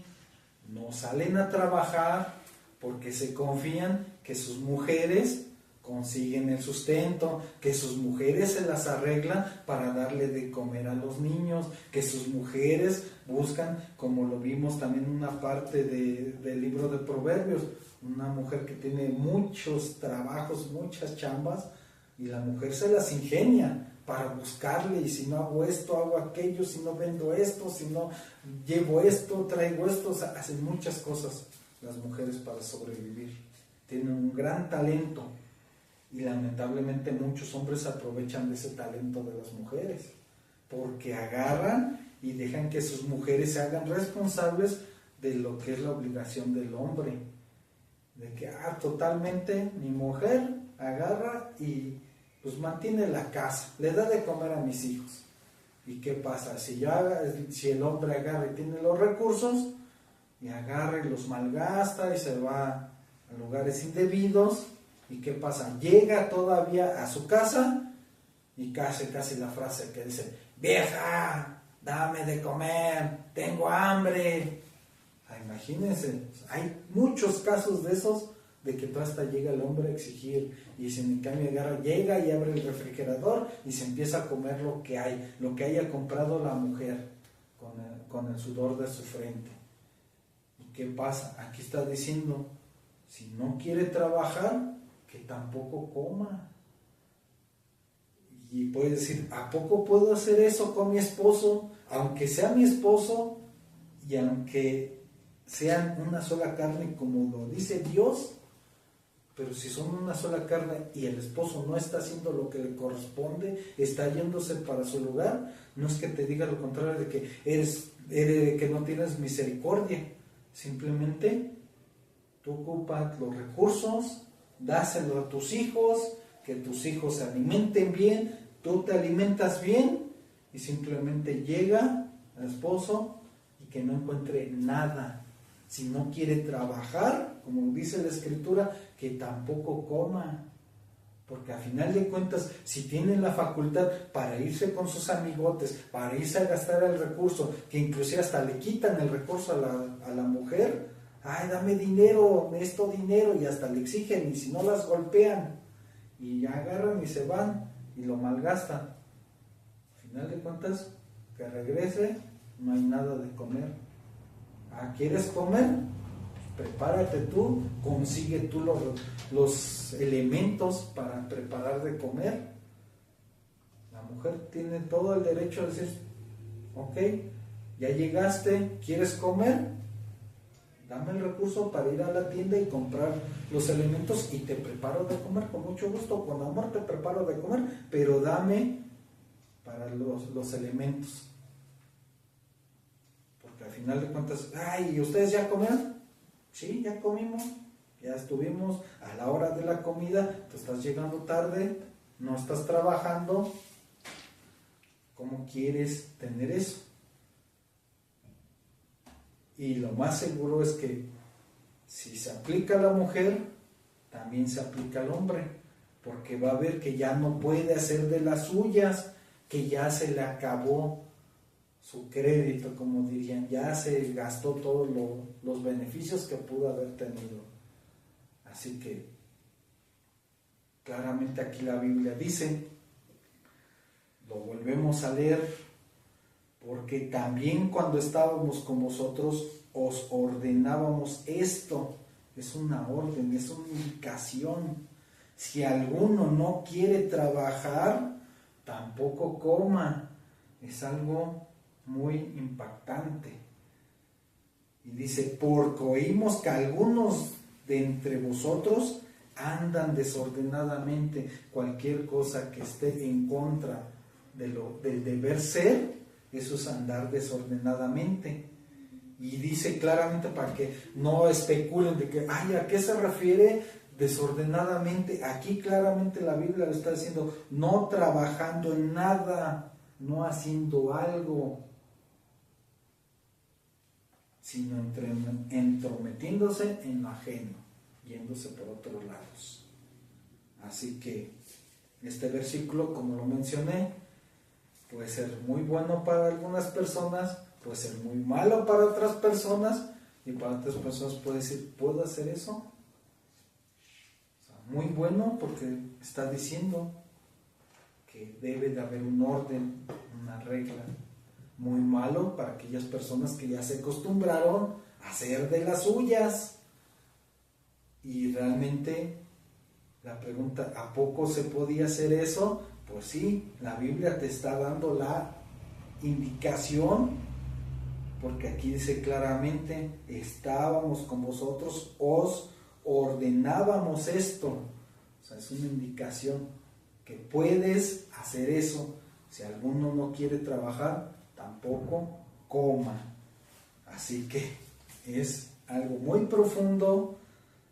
no salen a trabajar porque se confían que sus mujeres consiguen el sustento, que sus mujeres se las arreglan para darle de comer a los niños, que sus mujeres buscan, como lo vimos también en una parte del libro de Proverbios, una mujer que tiene muchos trabajos, muchas chambas, y la mujer se las ingenia para buscarle, y si no hago esto, hago aquello, si no vendo esto, si no llevo esto, traigo esto, o sea, hacen muchas cosas las mujeres para sobrevivir. Tienen un gran talento y lamentablemente muchos hombres aprovechan de ese talento de las mujeres, porque agarran y dejan que sus mujeres se hagan responsables de lo que es la obligación del hombre, de que totalmente mi mujer agarra y pues mantiene la casa, le da de comer a mis hijos. ¿Y qué pasa? Si el hombre agarra y tiene los recursos, y agarra y los malgasta y se va a lugares indebidos, ¿y qué pasa? Llega todavía a su casa y casi la frase que dice, vieja, dame de comer, tengo hambre. Imagínense, hay muchos casos de esos, de que hasta llega el hombre a exigir, y si en cambio llega y abre el refrigerador y se empieza a comer lo que haya comprado la mujer con el sudor de su frente. ¿Y qué pasa? Aquí está diciendo, si no quiere trabajar, que tampoco coma. Y puede decir, ¿a poco puedo hacer eso con mi esposo? Aunque sea mi esposo y aunque sean una sola carne, como lo dice Dios, pero si son una sola carne y el esposo no está haciendo lo que le corresponde, está yéndose para su lugar, no es que te diga lo contrario de que que no tienes misericordia, simplemente tú ocupas los recursos, dáselo a tus hijos, que tus hijos se alimenten bien, tú te alimentas bien, y simplemente llega el esposo y que no encuentre nada. Si no quiere trabajar, como dice la Escritura, que tampoco coma. Porque a final de cuentas, si tienen la facultad para irse con sus amigotes, para irse a gastar el recurso, que inclusive hasta le quitan el recurso a la mujer, dame dinero, y hasta le exigen, y si no las golpean, y agarran y se van, y lo malgastan. A final de cuentas, que regrese, no hay nada de comer. ¿Quieres comer? Prepárate tú, consigue tú los elementos para preparar de comer. La mujer tiene todo el derecho de decir, ok, ya llegaste, ¿quieres comer? Dame el recurso para ir a la tienda y comprar los elementos y te preparo de comer con mucho gusto, con amor te preparo de comer, pero dame para los elementos. Porque al final de cuentas, ay, ¿y ustedes ya comieron? Sí, ya comimos, ya estuvimos a la hora de la comida, tú estás llegando tarde, no estás trabajando, ¿cómo quieres tener eso? Y lo más seguro es que si se aplica a la mujer, también se aplica al hombre, porque va a ver que ya no puede hacer de las suyas, que ya se le acabó su crédito, como dirían, ya se gastó todos los beneficios que pudo haber tenido. Así que claramente aquí la Biblia dice, lo volvemos a leer, porque también cuando estábamos con vosotros os ordenábamos esto. Es una orden, es una indicación. Si alguno no quiere trabajar, tampoco coma. Es algo muy impactante. Y dice, porque oímos que algunos de entre vosotros andan desordenadamente. Cualquier cosa que esté en contra del deber ser, eso es andar desordenadamente. Y dice claramente para que no especulen de que, ay, ¿a qué se refiere desordenadamente? Aquí claramente la Biblia lo está diciendo, no trabajando en nada, no haciendo algo, sino entrometiéndose en lo ajeno, yéndose por otros lados. Así que este versículo, como lo mencioné, puede ser muy bueno para algunas personas, puede ser muy malo para otras personas, y para otras personas puede decir, ¿puedo hacer eso? O sea, muy bueno porque está diciendo que debe de haber un orden, una regla. Muy malo para aquellas personas que ya se acostumbraron a hacer de las suyas. Y realmente la pregunta, ¿a poco se podía hacer eso? Pues sí, la Biblia te está dando la indicación, porque aquí dice claramente, estábamos con vosotros, os ordenábamos esto. O sea, es una indicación que puedes hacer eso. Si alguno no quiere trabajar, tampoco coma. Así que es algo muy profundo,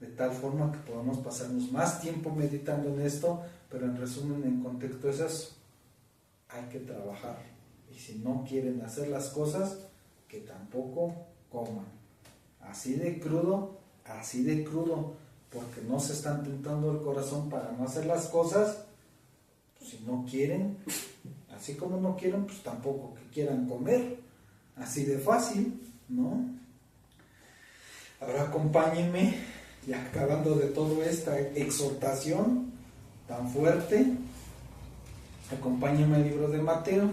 de tal forma que podamos pasarnos más tiempo meditando en esto, pero en resumen, en contexto es eso, hay que trabajar, y si no quieren hacer las cosas, que tampoco coman, así de crudo, porque no se están tentando el corazón para no hacer las cosas. Pues si no quieren, así como no quieren, pues tampoco que quieran comer, así de fácil, ¿no? Ahora acompáñenme, ya acabando de toda esta exhortación tan fuerte, acompáñenme al libro de Mateo.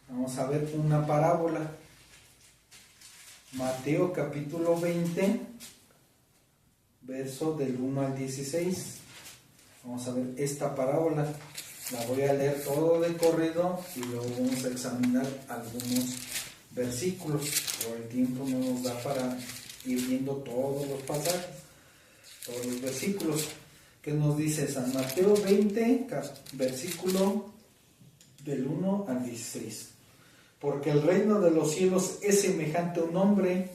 Vamos a ver una parábola. Mateo capítulo 20, verso del 1 al 16. Vamos a ver esta parábola. La voy a leer todo de corrido y luego vamos a examinar algunos versículos. Pero el tiempo no nos da para ir viendo todos los pasajes, todos los versículos. ¿Qué nos dice San Mateo 20, versículo del 1 al 16? Porque el reino de los cielos es semejante a un hombre,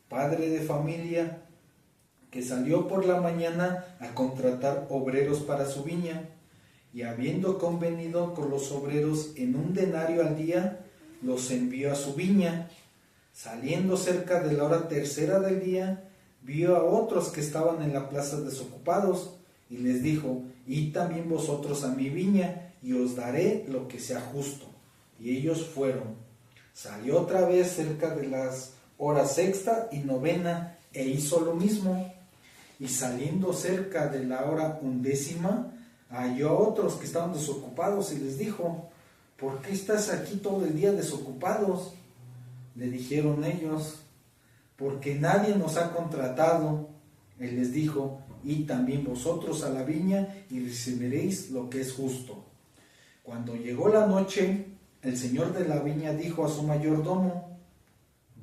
padre de familia, que salió por la mañana a contratar obreros para su viña, y habiendo convenido con los obreros en 1 denario al día, los envió a su viña. Saliendo cerca de la hora tercera del día, vio a otros que estaban en la plaza desocupados, y les dijo, id también vosotros a mi viña, y os daré lo que sea justo. Y ellos fueron. Salió otra vez cerca de las horas sexta y novena, e hizo lo mismo. Y saliendo cerca de la hora 11, halló a otros que estaban desocupados, y les dijo, ¿por qué estás aquí todo el día desocupados? Le dijeron ellos, porque nadie nos ha contratado. Él les dijo, id también vosotros a la viña y recibiréis lo que es justo. Cuando llegó la noche, el señor de la viña dijo a su mayordomo,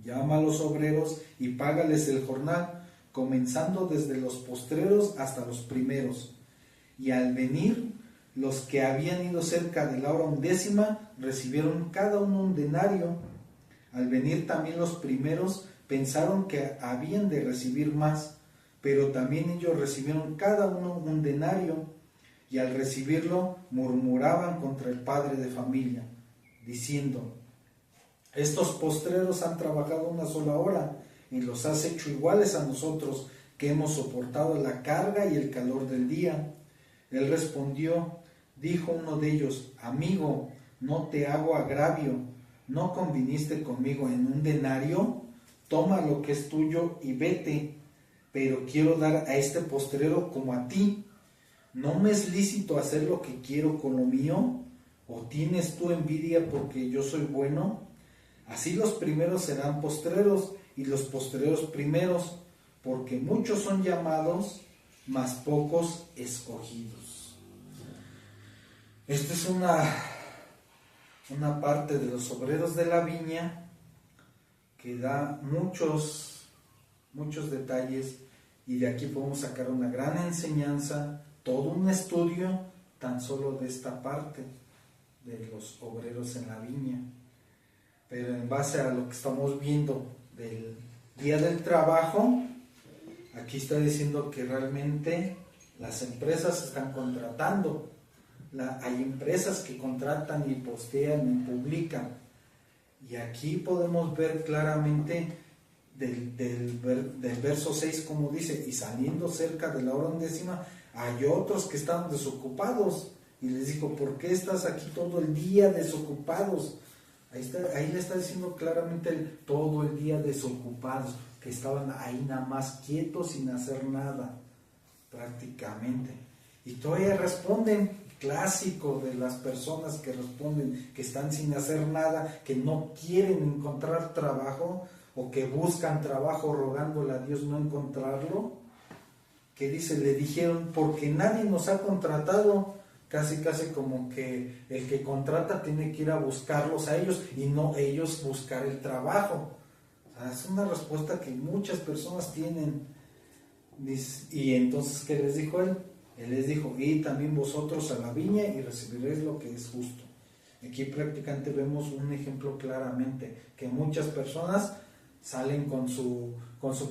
llama a los obreros y págales el jornal, comenzando desde los postreros hasta los primeros. Y al venir, los que habían ido cerca de la hora 11 recibieron cada uno un denario. Al venir también los primeros pensaron que habían de recibir más, pero también ellos recibieron cada uno un denario, y al recibirlo murmuraban contra el padre de familia, diciendo: estos postreros han trabajado una sola hora, y los has hecho iguales a nosotros, que hemos soportado la carga y el calor del día. Él respondió, dijo uno de ellos: amigo, no te hago agravio, ¿no conviniste conmigo en un denario? Toma lo que es tuyo y vete, pero quiero dar a este postrero como a ti. ¿No me es lícito hacer lo que quiero con lo mío? ¿O tienes tú envidia porque yo soy bueno? Así los primeros serán postreros, y los postreros primeros, porque muchos son llamados, mas pocos escogidos. Esta es una parte de los obreros de la viña que da muchos detalles, y de aquí podemos sacar una gran enseñanza, todo un estudio tan solo de esta parte de los obreros en la viña. Pero en base a lo que estamos viendo del día del trabajo, aquí está diciendo que realmente las empresas están contratando. Hay empresas que contratan y postean y publican. Y aquí podemos ver claramente del verso 6 como dice: y saliendo cerca de la hora 11, hay otros que estaban desocupados. Y les dijo: ¿por qué estás aquí todo el día desocupados? Ahí le está diciendo claramente todo el día desocupados, que estaban ahí nada más quietos sin hacer nada, prácticamente. Y todavía responden, clásico de las personas que responden, que están sin hacer nada, que no quieren encontrar trabajo, o que buscan trabajo rogándole a Dios no encontrarlo. Que dice, le dijeron, porque nadie nos ha contratado. Casi como que el que contrata tiene que ir a buscarlos a ellos y no ellos buscar el trabajo. O sea, es una respuesta que muchas personas tienen. Y entonces, ¿qué les dijo él? Él les dijo: y también vosotros a la viña y recibiréis lo que es justo. Aquí prácticamente vemos un ejemplo claramente, que muchas personas salen con su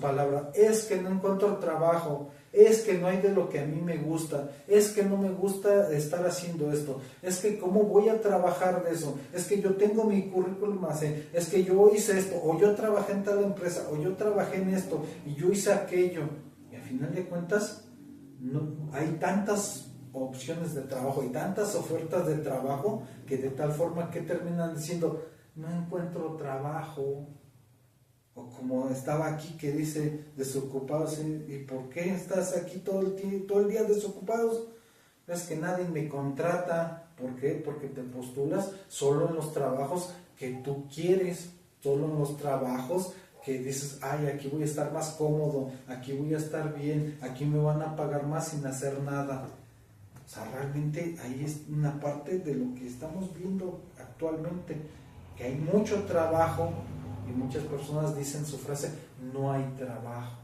palabra: es que no encuentro trabajo, es que no hay de lo que a mí me gusta, es que no me gusta estar haciendo esto, es que cómo voy a trabajar de eso, es que yo tengo mi currículum así, es que yo hice esto, o yo trabajé en tal empresa, o yo trabajé en esto, y yo hice aquello. Y al final de cuentas, hay tantas opciones de trabajo y tantas ofertas de trabajo, que de tal forma que terminan diciendo: no encuentro trabajo. O como estaba aquí que dice desocupados, ¿y por qué estás aquí todo el día desocupados? Es que nadie me contrata. ¿Por qué? Porque te postulas solo en los trabajos que tú quieres, solo en los trabajos que dices: ay, aquí voy a estar más cómodo, aquí voy a estar bien, aquí me van a pagar más sin hacer nada. O sea, realmente ahí es una parte de lo que estamos viendo actualmente, que hay mucho trabajo. Y muchas personas dicen su frase: no hay trabajo.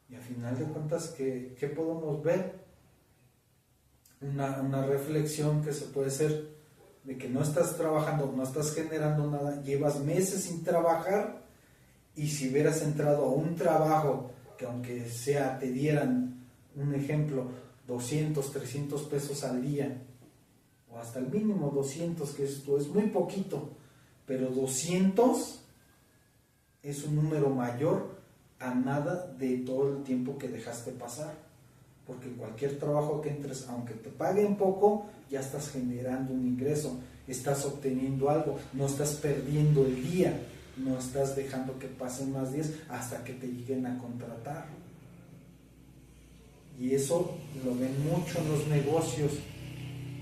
Y al final de cuentas, ¿qué podemos ver? Una reflexión que se puede hacer de que no estás trabajando, no estás generando nada, llevas meses sin trabajar, y si hubieras entrado a un trabajo que aunque sea te dieran, un ejemplo, 200, 300 pesos al día, o hasta el mínimo 200, que esto es muy poquito, pero 200 es un número mayor a nada de todo el tiempo que dejaste pasar, porque cualquier trabajo que entres, aunque te paguen poco, ya estás generando un ingreso, estás obteniendo algo, no estás perdiendo el día, no estás dejando que pasen más días hasta que te lleguen a contratar. Y eso lo ven mucho en los negocios.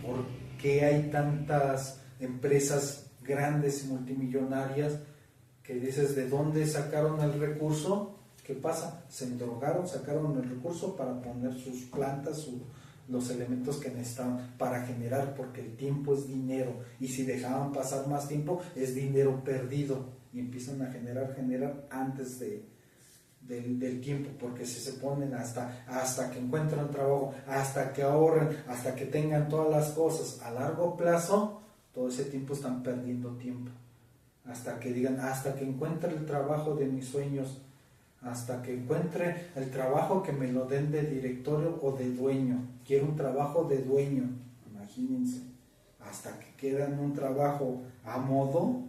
¿Por qué hay tantas empresas grandes y multimillonarias que dices: ¿de dónde sacaron el recurso? ¿Qué pasa? Se endrogaron, sacaron el recurso para poner sus plantas, los elementos que necesitaban para generar, porque el tiempo es dinero, y si dejaban pasar más tiempo es dinero perdido. y empiezan a generar antes del tiempo, porque si se ponen hasta que encuentran trabajo, hasta que ahorren, hasta que tengan todas las cosas a largo plazo, todo ese tiempo están perdiendo tiempo. Hasta que digan, hasta que encuentre el trabajo de mis sueños, hasta que encuentre el trabajo que me lo den de directorio o de dueño. Quiero un trabajo de dueño, imagínense, hasta que quedan un trabajo a modo.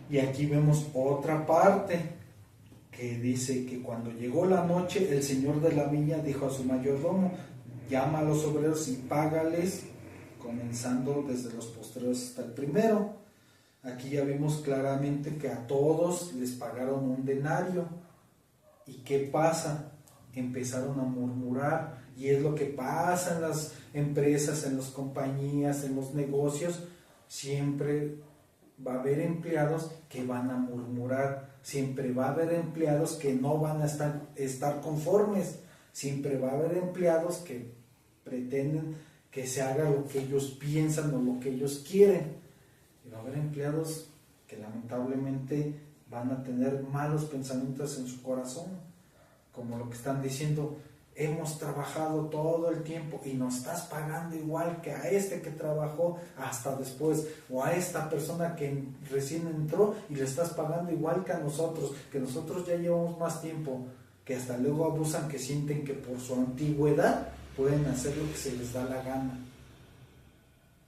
Y aquí vemos otra parte que dice que cuando llegó la noche, el señor de la viña dijo a su mayordomo, llama a los obreros y págales, comenzando desde los postreros hasta el primero. Aquí ya vimos claramente que a todos les pagaron un denario. ¿Y qué pasa? Empezaron a murmurar, y es lo que pasa en las empresas, en las compañías, en los negocios. Siempre va a haber empleados que van a murmurar, siempre va a haber empleados que no van a estar conformes, siempre va a haber empleados que pretenden que se haga lo que ellos piensan o lo que ellos quieren. Y va a haber empleados que lamentablemente van a tener malos pensamientos en su corazón, como lo que están diciendo, hemos trabajado todo el tiempo y nos estás pagando igual que a este que trabajó hasta después, o a esta persona que recién entró y le estás pagando igual que a nosotros, que nosotros ya llevamos más tiempo, que hasta luego abusan, que sienten que por su antigüedad pueden hacer lo que se les da la gana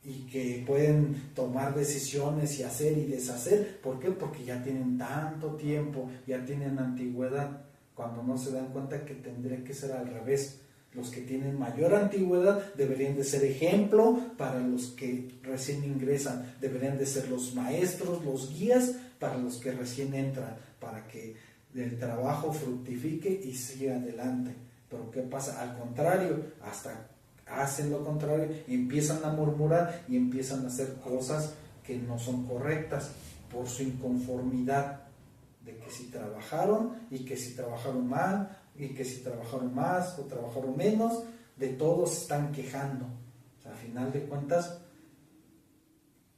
y que pueden tomar decisiones y hacer y deshacer. ¿Por qué? Porque ya tienen tanto tiempo, ya tienen antigüedad, cuando no se dan cuenta que tendría que ser al revés. Los que tienen mayor antigüedad deberían de ser ejemplo para los que recién ingresan, deberían de ser los maestros, los guías para los que recién entran, para que el trabajo fructifique y siga adelante. Pero ¿qué pasa? Al contrario, hasta hacen lo contrario, empiezan a murmurar y empiezan a hacer cosas que no son correctas por su inconformidad de que si trabajaron y que si trabajaron mal y que si trabajaron más o trabajaron menos, de todos se están quejando. O sea, a final de cuentas,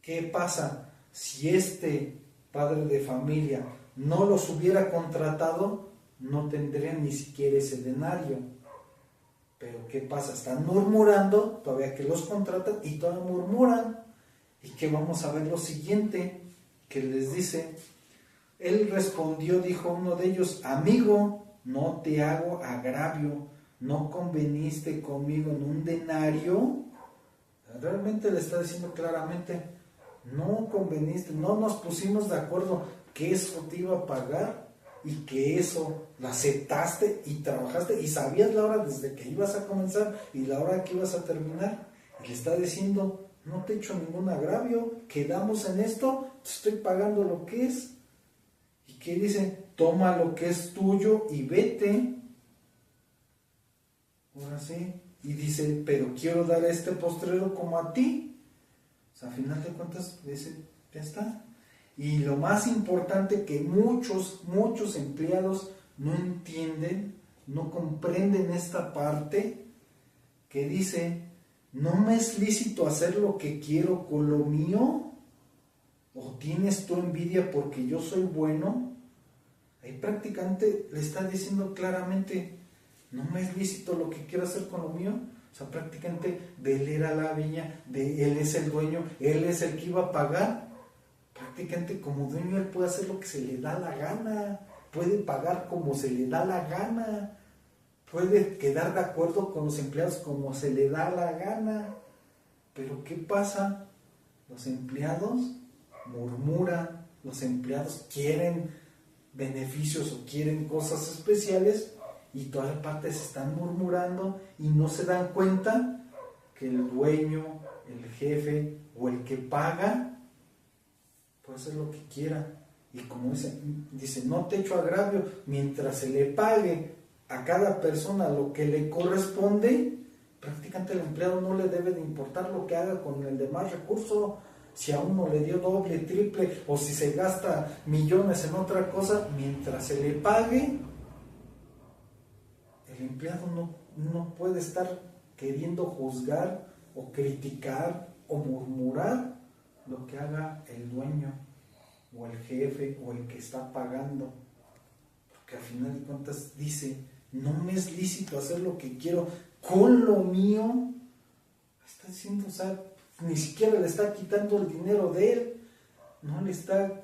¿qué pasa? Si este padre de familia no los hubiera contratado, no tendrían ni siquiera ese denario. Pero ¿qué pasa? Están murmurando, todavía que los contratan y todavía murmuran. Y que vamos a ver lo siguiente, que les dice, él respondió, dijo uno de ellos, amigo, no te hago agravio, no conveniste conmigo en un denario. Realmente le está diciendo claramente, no conveniste, no nos pusimos de acuerdo que eso te iba a pagar y que eso lo aceptaste y trabajaste y sabías la hora desde que ibas a comenzar y la hora que ibas a terminar. Y le está diciendo, no te he hecho ningún agravio, quedamos en esto, te estoy pagando lo que es. ¿Y qué dice? Toma lo que es tuyo y vete. Ahora sí. Y dice, pero quiero dar a este postrero como a ti. O sea, a final de cuentas, dice, ya está. Y lo más importante que muchos empleados no entienden, no comprenden esta parte, que dice, ¿no me es lícito hacer lo que quiero con lo mío? ¿O tienes tu envidia porque yo soy bueno? Ahí prácticamente le está diciendo claramente, no me es lícito lo que quiero hacer con lo mío. O sea, prácticamente de él era la viña, de él es el dueño, él es el que iba a pagar. Prácticamente como dueño él puede hacer lo que se le da la gana, puede pagar como se le da la gana, puede quedar de acuerdo con los empleados como se le da la gana. Pero ¿qué pasa? Los empleados murmuran, los empleados quieren beneficios o quieren cosas especiales y todas partes están murmurando y no se dan cuenta que el dueño, el jefe o el que paga puede hacer lo que quiera. Y como dice, no te echo agravio, mientras se le pague a cada persona lo que le corresponde, prácticamente al empleado no le debe de importar lo que haga con el demás recurso. Si a uno le dio doble, triple, o si se gasta millones en otra cosa, mientras se le pague, el empleado no puede estar queriendo juzgar o criticar o murmurar lo que haga el dueño. o el jefe o el que está pagando, porque al final de cuentas dice, no me es lícito hacer lo que quiero con lo mío. Está diciendo, o sea, ni siquiera le está quitando el dinero de él, no le está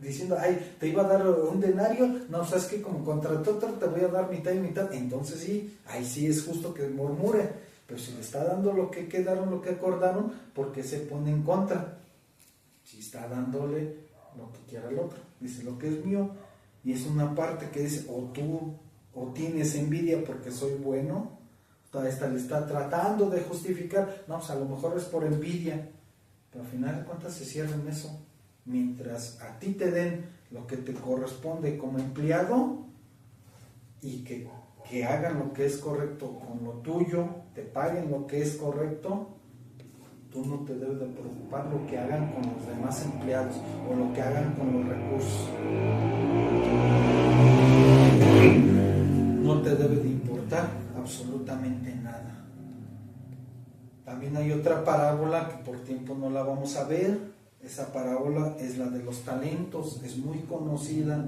diciendo, ay, te iba a dar un denario, no, sabes que como contrató te voy a dar mitad y mitad. Entonces sí, ahí sí es justo que murmure, pero si le está dando lo que quedaron, lo que acordaron, ¿por qué se pone en contra? Si está dándole lo que quiera el otro, dice lo que es mío, y es una parte que dice, o tú, o tienes envidia porque soy bueno, esta le está tratando de justificar, no, pues a lo mejor es por envidia, pero al final de cuentas se cierra en eso. Mientras a ti te den lo que te corresponde como empleado y que hagan lo que es correcto con lo tuyo, te paguen lo que es correcto, tú no te debes de preocupar lo que hagan con los demás empleados o lo que hagan con los recursos. No te debe de importar absolutamente nada. También hay otra parábola que por tiempo no la vamos a ver. Esa parábola es la de los talentos, es muy conocida,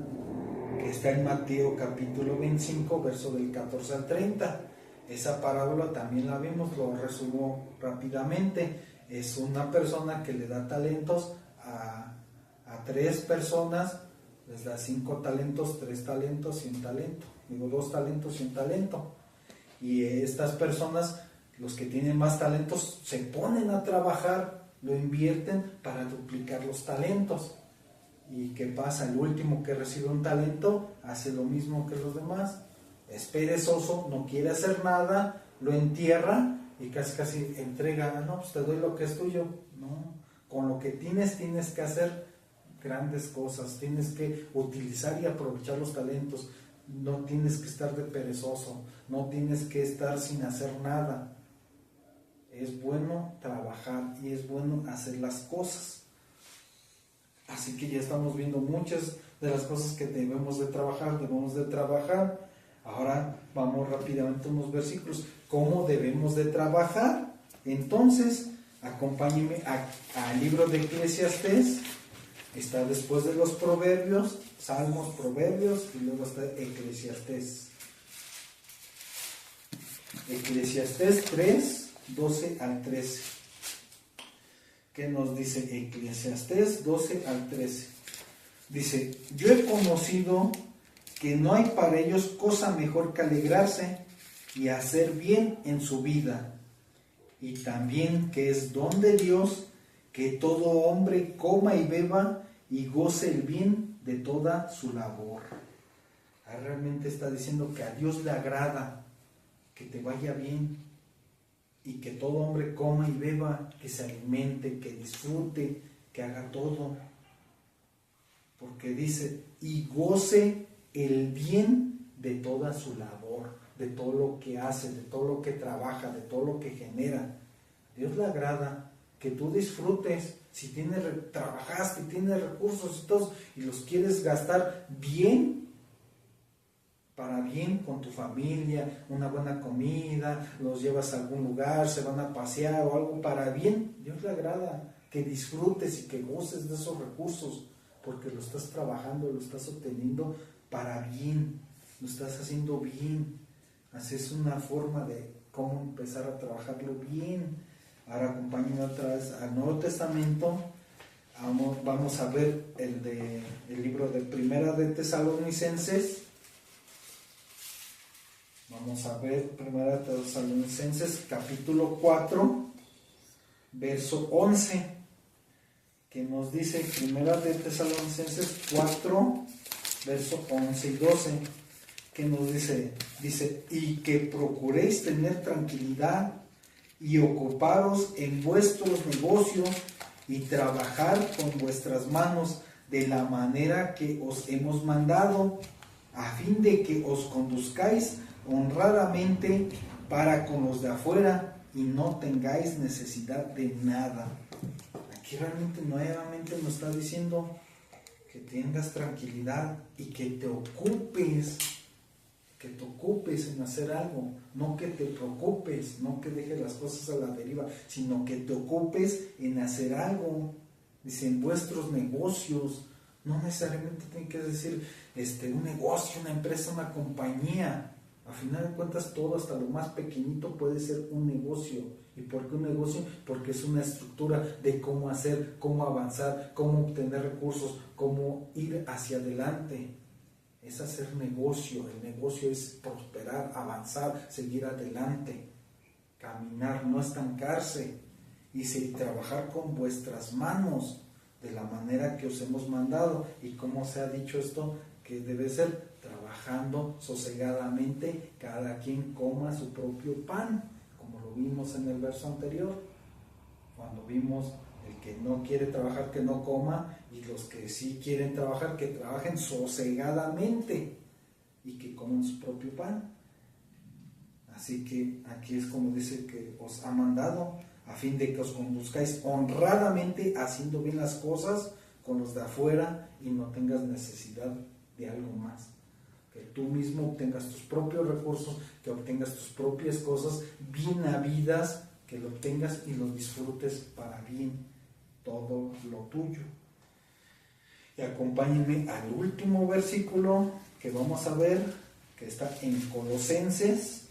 que está en Mateo capítulo 25, verso del 14 al 30. Esa parábola también la vimos, lo resumo rápidamente. Es una persona que le da talentos a 3 personas, les da 5 talentos, 3 talentos y un talento. Digo, 2 talentos y un talento. Y estas personas, los que tienen más talentos, se ponen a trabajar, lo invierten para duplicar los talentos. ¿Y qué pasa? El último que recibe un talento hace lo mismo que los demás. Es perezoso, no quiere hacer nada, lo entierra y casi entrega, no, pues te doy lo que es tuyo. No, con lo que tienes que hacer grandes cosas, tienes que utilizar y aprovechar los talentos. No tienes que estar de perezoso, no tienes que estar sin hacer nada. Es bueno trabajar y es bueno hacer las cosas. Así que ya estamos viendo muchas de las cosas que debemos de trabajar. Ahora vamos rápidamente a unos versículos. ¿Cómo debemos de trabajar? Entonces, acompáñenme al libro de Eclesiastés. Está después de los Proverbios, Salmos, Proverbios, y luego está Eclesiastés. Eclesiastés 3, 12 al 13. ¿Qué nos dice Eclesiastés 12 al 13? Dice, yo he conocido que no hay para ellos cosa mejor que alegrarse y hacer bien en su vida, y también que es don de Dios que todo hombre coma y beba y goce el bien de toda su labor. Realmente está diciendo que a Dios le agrada que te vaya bien y que todo hombre coma y beba, que se alimente, que disfrute, que haga todo. Porque dice, y goce el bien de toda su labor, de todo lo que hace, de todo lo que trabaja, de todo lo que genera. Dios le agrada que tú disfrutes. Si trabajaste, tienes recursos y todos, y los quieres gastar bien, para bien con tu familia, una buena comida, los llevas a algún lugar, se van a pasear o algo para bien, Dios le agrada que disfrutes y que goces de esos recursos, porque lo estás trabajando, lo estás obteniendo para bien, lo estás haciendo bien. Así es una forma de cómo empezar a trabajarlo bien. Ahora acompáñenme otra vez al Nuevo Testamento. Vamos a ver el libro de Primera de Tesalonicenses. Vamos a ver Primera de Tesalonicenses capítulo 4, verso 11, que nos dice Primera de Tesalonicenses 4, verso 11 y 12, que nos dice, y que procuréis tener tranquilidad y ocuparos en vuestros negocios y trabajar con vuestras manos de la manera que os hemos mandado, a fin de que os conduzcáis honradamente para con los de afuera y no tengáis necesidad de nada. Aquí realmente nuevamente nos está diciendo que tengas tranquilidad y que te ocupes en hacer algo, no que te preocupes, no que dejes las cosas a la deriva, sino que te ocupes en hacer algo. Dice, en vuestros negocios. No necesariamente tiene que decir un negocio, una empresa, una compañía. A final de cuentas, todo, hasta lo más pequeñito, puede ser un negocio. ¿Y por qué un negocio? Porque es una estructura de cómo hacer, cómo avanzar, cómo obtener recursos, cómo ir hacia adelante. Es hacer negocio. El negocio es prosperar, avanzar, seguir adelante, caminar, no estancarse. Y trabajar con vuestras manos de la manera que os hemos mandado. ¿Y cómo se ha dicho esto? Que debe ser trabajando sosegadamente, cada quien coma su propio pan, como lo vimos en el verso anterior, cuando vimos el que no quiere trabajar, que no coma, y los que sí quieren trabajar, que trabajen sosegadamente y que coman su propio pan. Así que aquí es como dice que os ha mandado, a fin de que os conduzcáis honradamente, haciendo bien las cosas con los de afuera y no tengas necesidad de algo más. Que tú mismo obtengas tus propios recursos, que obtengas tus propias cosas bien habidas, que lo obtengas y lo disfrutes para bien, todo lo tuyo. Y acompáñenme al último versículo que vamos a ver, que está en Colosenses,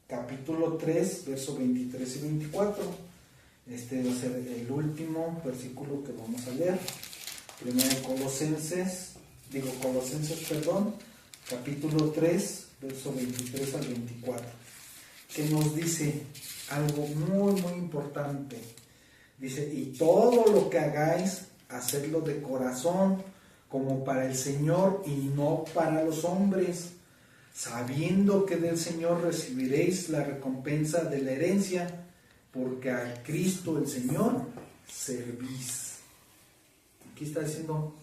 capítulo 3, versos 23 y 24. Este va a ser el último versículo que vamos a leer. Primero Colosenses, capítulo 3, versos 23 al 24, que nos dice algo muy, muy importante. Dice, y todo lo que hagáis, hacedlo de corazón, como para el Señor y no para los hombres, sabiendo que del Señor recibiréis la recompensa de la herencia, porque a Cristo el Señor servís. Aquí está diciendo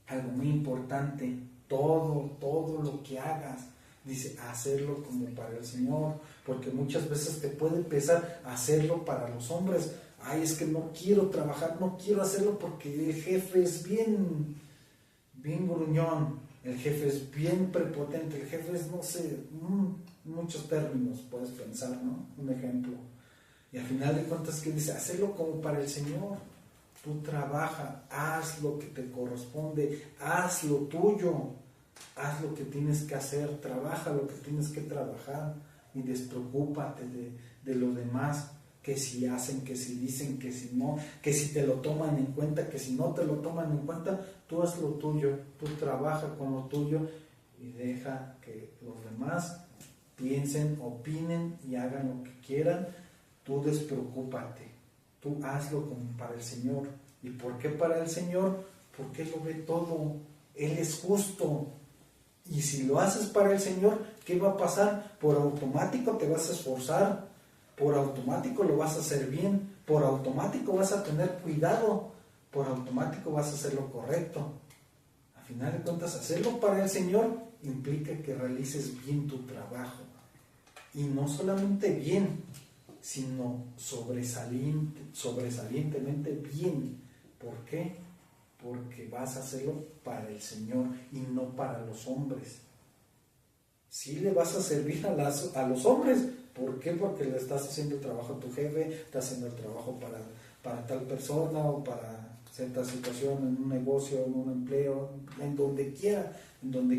algo muy importante. Todo lo que hagas, dice, hacerlo como para el Señor, porque muchas veces te puede pesar hacerlo para los hombres. Ay, es que no quiero trabajar, no quiero hacerlo porque el jefe es bien gruñón, el jefe es bien prepotente, el jefe es, no sé, muchos términos puedes pensar, ¿no? Un ejemplo. Y al final de cuentas, ¿qué dice? Hacerlo como para el Señor. Tú trabaja, haz lo que te corresponde, haz lo tuyo, haz lo que tienes que hacer, trabaja lo que tienes que trabajar y despreocúpate de lo demás, que si hacen, que si dicen, que si no, que si te lo toman en cuenta, que si no te lo toman en cuenta. Tú haz lo tuyo, tú trabaja con lo tuyo y deja que los demás piensen, opinen y hagan lo que quieran. Tú despreocúpate, tú hazlo como para el Señor. ¿Y por qué para el Señor? Porque Él lo ve todo, Él es justo. Y si lo haces para el Señor, ¿qué va a pasar? Por automático te vas a esforzar, por automático lo vas a hacer bien, por automático vas a tener cuidado, por automático vas a hacer lo correcto. A final de cuentas, hacerlo para el Señor implica que realices bien tu trabajo. Y no solamente bien, sino sobresalientemente bien. ¿Por qué? Porque vas a hacerlo para el Señor y no para los hombres. Sí le vas a servir a los hombres. ¿Por qué? Porque le estás haciendo el trabajo a tu jefe, estás haciendo el trabajo para tal persona o para cierta situación, en un negocio, en un empleo, en donde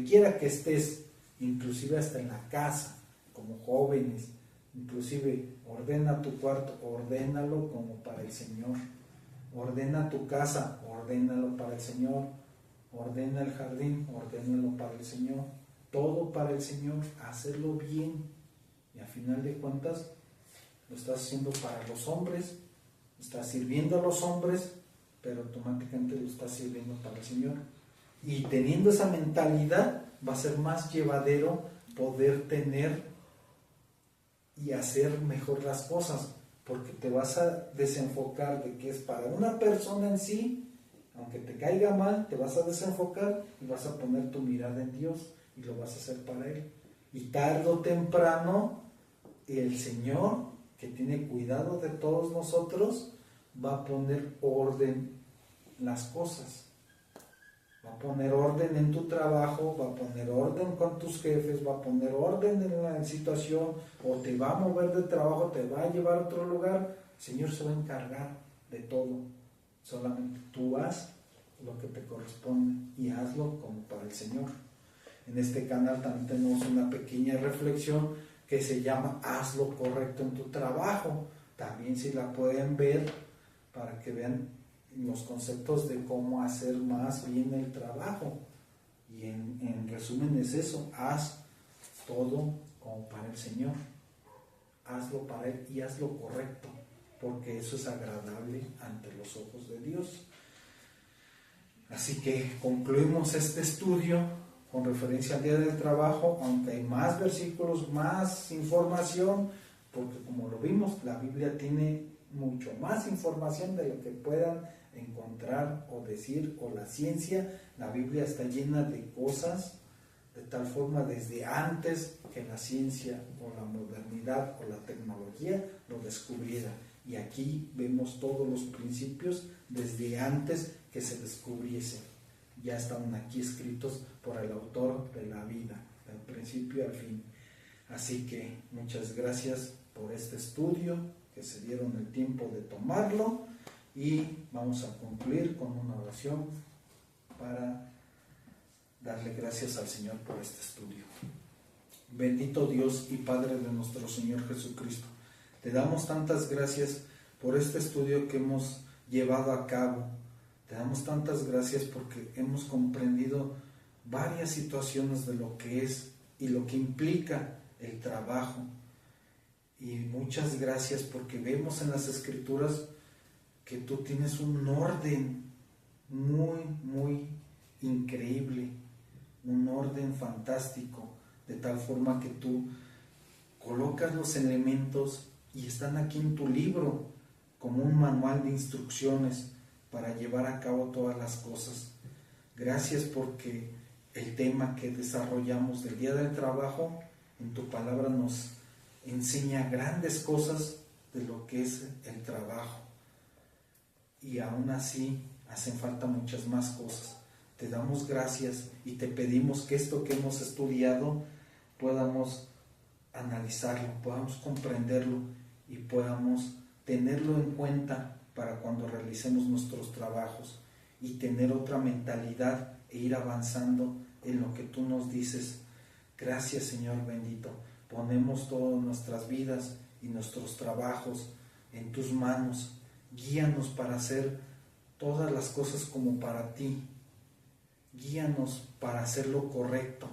quiera que estés, inclusive hasta en la casa, como jóvenes. Inclusive ordena tu cuarto, ordénalo como para el Señor. Ordena tu casa, ordénalo para el Señor. Ordena el jardín, ordénalo para el Señor. Todo para el Señor, hacerlo bien. Y a final de cuentas, lo estás haciendo para los hombres, estás sirviendo a los hombres, pero automáticamente lo estás sirviendo para el Señor. Y teniendo esa mentalidad, va a ser más llevadero poder tener y hacer mejor las cosas, porque te vas a desenfocar de que es para una persona en sí. Aunque te caiga mal, te vas a desenfocar y vas a poner tu mirada en Dios y lo vas a hacer para Él. Y tarde o temprano, el Señor, que tiene cuidado de todos nosotros, va a poner orden en las cosas. Va a poner orden en tu trabajo, va a poner orden con tus jefes, va a poner orden en la situación, o te va a mover de trabajo, te va a llevar a otro lugar. El Señor se va a encargar de todo. Solamente tú haz lo que te corresponde y hazlo como para el Señor. En este canal también tenemos una pequeña reflexión que se llama Haz lo correcto en tu trabajo. También si la pueden ver para que vean los conceptos de cómo hacer más bien el trabajo. Y en resumen es eso, haz todo como para el Señor. Hazlo para Él y haz lo correcto, porque eso es agradable ante los ojos de Dios. Así que concluimos este estudio con referencia al día del trabajo, aunque hay más versículos, más información, porque como lo vimos, la Biblia tiene mucho más información de lo que puedan encontrar o decir, o la ciencia. La Biblia está llena de cosas de tal forma desde antes que la ciencia o la modernidad o la tecnología lo descubriera. Y aquí vemos todos los principios desde antes que se descubriesen. Ya están aquí escritos por el autor de la vida, del principio al fin. Así que muchas gracias por este estudio, que se dieron el tiempo de tomarlo, y vamos a concluir con una oración para darle gracias al Señor por este estudio. Bendito Dios y Padre de nuestro Señor Jesucristo, te damos tantas gracias por este estudio que hemos llevado a cabo. Te damos tantas gracias porque hemos comprendido varias situaciones de lo que es y lo que implica el trabajo. Y muchas gracias porque vemos en las Escrituras que tú tienes un orden muy increíble, un orden fantástico, de tal forma que tú colocas los elementos y están aquí en tu libro como un manual de instrucciones para llevar a cabo todas las cosas. Gracias porque el tema que desarrollamos del día del trabajo en tu palabra nos enseña grandes cosas de lo que es el trabajo, y aún así hacen falta muchas más cosas. Te damos gracias y te pedimos que esto que hemos estudiado podamos analizarlo, podamos comprenderlo y podamos tenerlo en cuenta para cuando realicemos nuestros trabajos, y tener otra mentalidad e ir avanzando en lo que tú nos dices. Gracias, Señor bendito. Ponemos todas nuestras vidas y nuestros trabajos en tus manos. Guíanos para hacer todas las cosas como para ti. Guíanos para hacer lo correcto.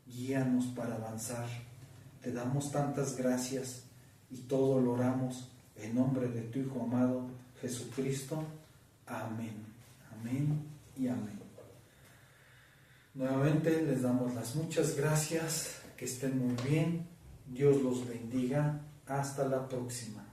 Guíanos para avanzar. Te damos tantas gracias y todo lo oramos en nombre de tu Hijo amado Jesucristo. Amén. Amén y amén. Nuevamente les damos las muchas gracias. Que estén muy bien. Dios los bendiga. Hasta la próxima.